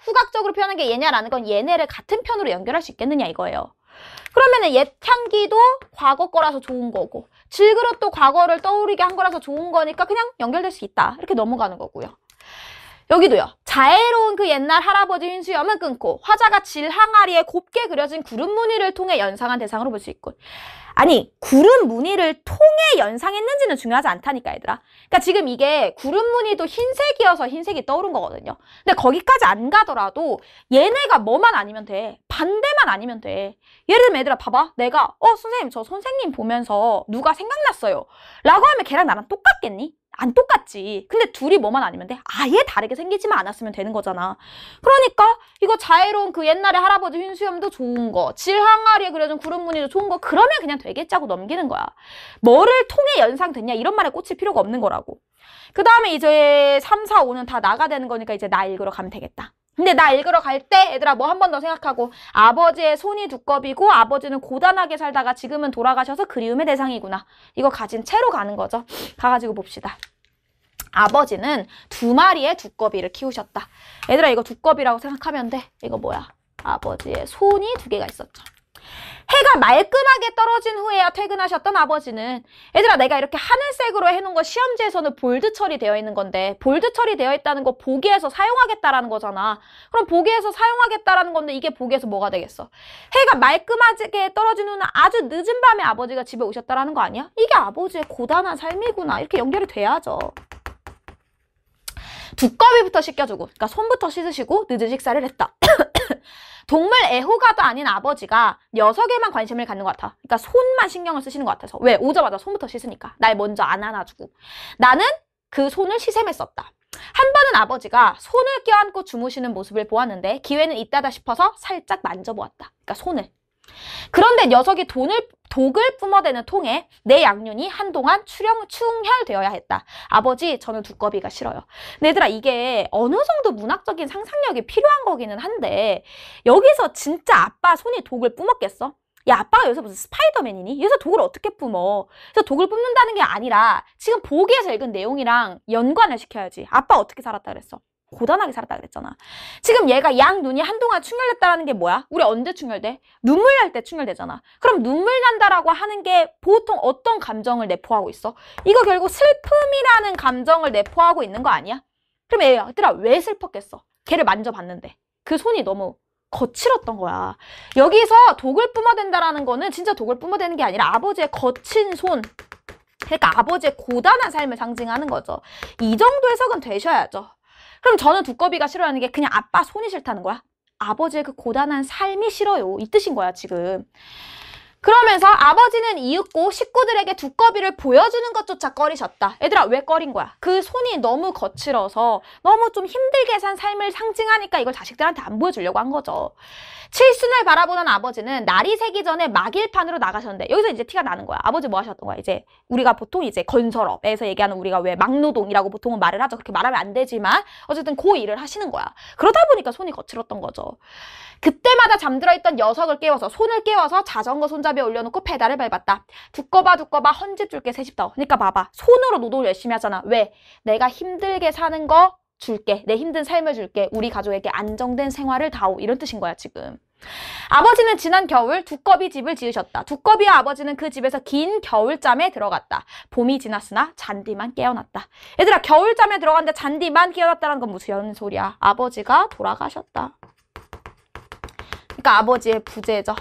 Speaker 1: 후각적으로 표현한 게 얘냐라는 건 얘네를 같은 편으로 연결할 수 있겠느냐 이거예요. 그러면은 옛향기도 과거 거라서 좋은 거고 질그릇도 과거를 떠오르게 한 거라서 좋은 거니까 그냥 연결될 수 있다. 이렇게 넘어가는 거고요. 여기도요. 자애로운 그 옛날 할아버지 흰수염은 끊고 화자가 질 항아리에 곱게 그려진 구름 무늬를 통해 연상한 대상으로 볼 수 있고 아니 구름 무늬를 통해 연상했는지는 중요하지 않다니까 얘들아. 그러니까 지금 이게 구름 무늬도 흰색이어서 흰색이 떠오른 거거든요. 근데 거기까지 안 가더라도 얘네가 뭐만 아니면 돼. 반대만 아니면 돼. 예를 들면 얘들아 봐봐. 내가 선생님 저 선생님 보면서 누가 생각났어요 라고 하면 걔랑 나랑 똑같겠니? 안 똑같지. 근데 둘이 뭐만 아니면 돼? 아예 다르게 생기지만 않았으면 되는 거잖아. 그러니까 이거 자애로운 그 옛날에 할아버지 흰수염도 좋은 거, 질 항아리에 그려진 구름 무늬도 좋은 거 그러면 그냥 되겠지 하고 넘기는 거야. 뭐를 통해 연상됐냐 이런 말에 꽂힐 필요가 없는 거라고. 그 다음에 이제 3, 4, 5는 다 나가 되는 거니까 이제 나 읽으러 가면 되겠다. 근데 나 읽으러 갈 때 얘들아 뭐 한 번 더 생각하고 아버지의 손이 두꺼비고 아버지는 고단하게 살다가 지금은 돌아가셔서 그리움의 대상이구나. 이거 가진 채로 가는 거죠. 가가지고 봅시다. 아버지는 2마리의 두꺼비를 키우셨다. 얘들아 이거 두꺼비라고 생각하면 돼. 이거 뭐야? 아버지의 손이 2개가 있었죠. 해가 말끔하게 떨어진 후에야 퇴근하셨던 아버지는 얘들아 내가 이렇게 하늘색으로 해놓은 거 시험지에서는 볼드 처리되어 있는 건데 볼드 처리되어 있다는 거 보기에서 사용하겠다라는 거잖아. 그럼 보기에서 사용하겠다라는 건데 이게 보기에서 뭐가 되겠어? 해가 말끔하게 떨어진 후는 아주 늦은 밤에 아버지가 집에 오셨다라는 거 아니야? 이게 아버지의 고단한 삶이구나. 이렇게 연결이 돼야죠. 두꺼비부터 씻겨주고 그러니까 손부터 씻으시고 늦은 식사를 했다. 동물 애호가도 아닌 아버지가 녀석에만 관심을 갖는 것 같아. 그러니까 손만 신경을 쓰시는 것 같아서. 왜? 오자마자 손부터 씻으니까. 날 먼저 안 안아주고. 나는 그 손을 시샘했었다. 한 번은 아버지가 손을 껴안고 주무시는 모습을 보았는데 기회는 있다다 싶어서 살짝 만져보았다. 그러니까 손을. 그런데 녀석이 독을 뿜어대는 통에 내 양윤이 한동안 충혈되어야 했다. 아버지, 저는 두꺼비가 싫어요. 근데 얘들아, 이게 어느 정도 문학적인 상상력이 필요한 거기는 한데 여기서 진짜 아빠 손이 독을 뿜었겠어? 야, 아빠가 여기서 무슨 스파이더맨이니? 여기서 독을 어떻게 뿜어? 그래서 독을 뿜는다는 게 아니라 지금 보기에서 읽은 내용이랑 연관을 시켜야지. 아빠 어떻게 살았다 그랬어? 고단하게 살았다 그랬잖아. 지금 얘가 양눈이 한동안 충혈됐다라는 게 뭐야? 우리 언제 충혈돼? 눈물 날 때 충혈되잖아. 그럼 눈물 난다라고 하는 게 보통 어떤 감정을 내포하고 있어? 이거 결국 슬픔이라는 감정을 내포하고 있는 거 아니야? 그럼 얘들아 왜 슬펐겠어? 걔를 만져봤는데 그 손이 너무 거칠었던 거야. 여기서 독을 뿜어댄다라는 거는 진짜 독을 뿜어대는 게 아니라 아버지의 거친 손, 그러니까 아버지의 고단한 삶을 상징하는 거죠. 이 정도 해석은 되셔야죠. 그럼 저는 두꺼비가 싫어하는 게 그냥 아빠 손이 싫다는 거야? 아버지의 그 고단한 삶이 싫어요. 이 뜻인 거야, 지금. 그러면서 아버지는 이윽고 식구들에게 두꺼비를 보여주는 것조차 꺼리셨다. 얘들아, 왜 꺼린 거야? 그 손이 너무 거칠어서 너무 좀 힘들게 산 삶을 상징하니까 이걸 자식들한테 안 보여주려고 한 거죠. 칠순을 바라보던 아버지는 날이 새기 전에 막일판으로 나가셨는데 여기서 이제 티가 나는 거야. 아버지 뭐 하셨던 거야? 이제 우리가 보통 이제 건설업에서 얘기하는 우리가 왜 막노동이라고 보통은 말을 하죠. 그렇게 말하면 안 되지만 어쨌든 그 일을 하시는 거야. 그러다 보니까 손이 거칠었던 거죠. 그때마다 잠들어 있던 녀석을 깨워서 손을 깨워서 자전거 손잡이에 올려놓고 페달을 밟았다. 두꺼봐 헌집 줄게 새집다오. 그러니까 봐봐. 손으로 노동을 열심히 하잖아. 왜? 내가 힘들게 사는 거 줄게. 내 힘든 삶을 줄게. 우리 가족에게 안정된 생활을 다오. 이런 뜻인 거야, 지금. 아버지는 지난 겨울 두꺼비 집을 지으셨다. 두꺼비와 아버지는 그 집에서 긴 겨울잠에 들어갔다. 봄이 지났으나 잔디만 깨어났다. 얘들아, 겨울잠에 들어갔는데 잔디만 깨어났다는 건 무슨 소리야? 아버지가 돌아가셨다. 그러니까 아버지의 부재죠.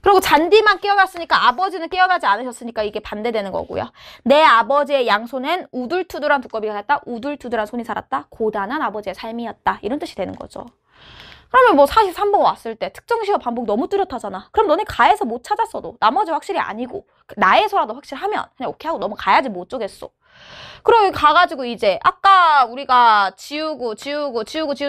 Speaker 1: 그리고 잔디만 깨어났으니까 아버지는 깨어나지 않으셨으니까 이게 반대되는 거고요. 내 아버지의 양손엔 우둘투둘한 두꺼비가 살았다. 우둘투둘한 손이 살았다. 고단한 아버지의 삶이었다. 이런 뜻이 되는 거죠. 그러면 뭐 43번 왔을 때 특정시와 반복 너무 뚜렷하잖아. 그럼 너네 가에서 못 찾았어도 나머지 확실히 아니고 나에서라도 확실하면 그냥 오케이 하고 넘어가야지 뭐 어쩌겠어. 그리고 가가지고 이제 아까 우리가 지운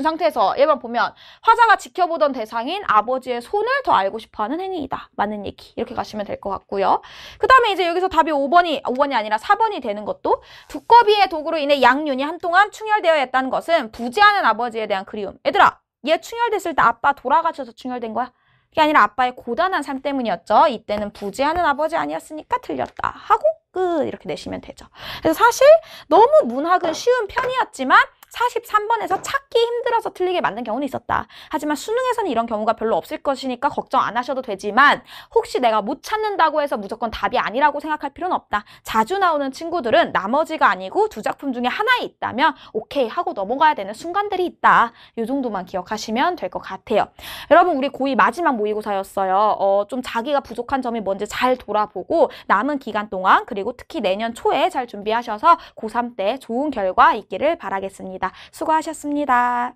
Speaker 1: 상태에서 얘만 보면 화자가 지켜보던 대상인 아버지의 손을 더 알고 싶어하는 행위이다. 맞는 얘기. 이렇게 가시면 될 것 같고요. 그 다음에 이제 여기서 답이 5번이 아니라 4번이 되는 것도 두꺼비의 도구로 인해 양윤이 한동안 충혈되어야 했다는 것은 부재하는 아버지에 대한 그리움. 얘들아, 얘 충혈됐을 때 아빠 돌아가셔서 충혈된 거야? 그게 아니라 아빠의 고단한 삶 때문이었죠. 이때는 부재하는 아버지 아니었으니까 틀렸다 하고 끝 이렇게 내시면 되죠. 그래서 사실 너무 문학은 쉬운 편이었지만 43번에서 찾기 힘들어서 틀리게 만든 경우는 있었다. 하지만 수능에서는 이런 경우가 별로 없을 것이니까 걱정 안 하셔도 되지만 혹시 내가 못 찾는다고 해서 무조건 답이 아니라고 생각할 필요는 없다. 자주 나오는 친구들은 나머지가 아니고 두 작품 중에 하나에 있다면 오케이 하고 넘어가야 되는 순간들이 있다. 이 정도만 기억하시면 될 것 같아요. 여러분, 우리 고2 마지막 모의고사였어요. 좀 자기가 부족한 점이 뭔지 잘 돌아보고 남은 기간 동안 그리고 특히 내년 초에 잘 준비하셔서 고3 때 좋은 결과 있기를 바라겠습니다. 수고하셨습니다.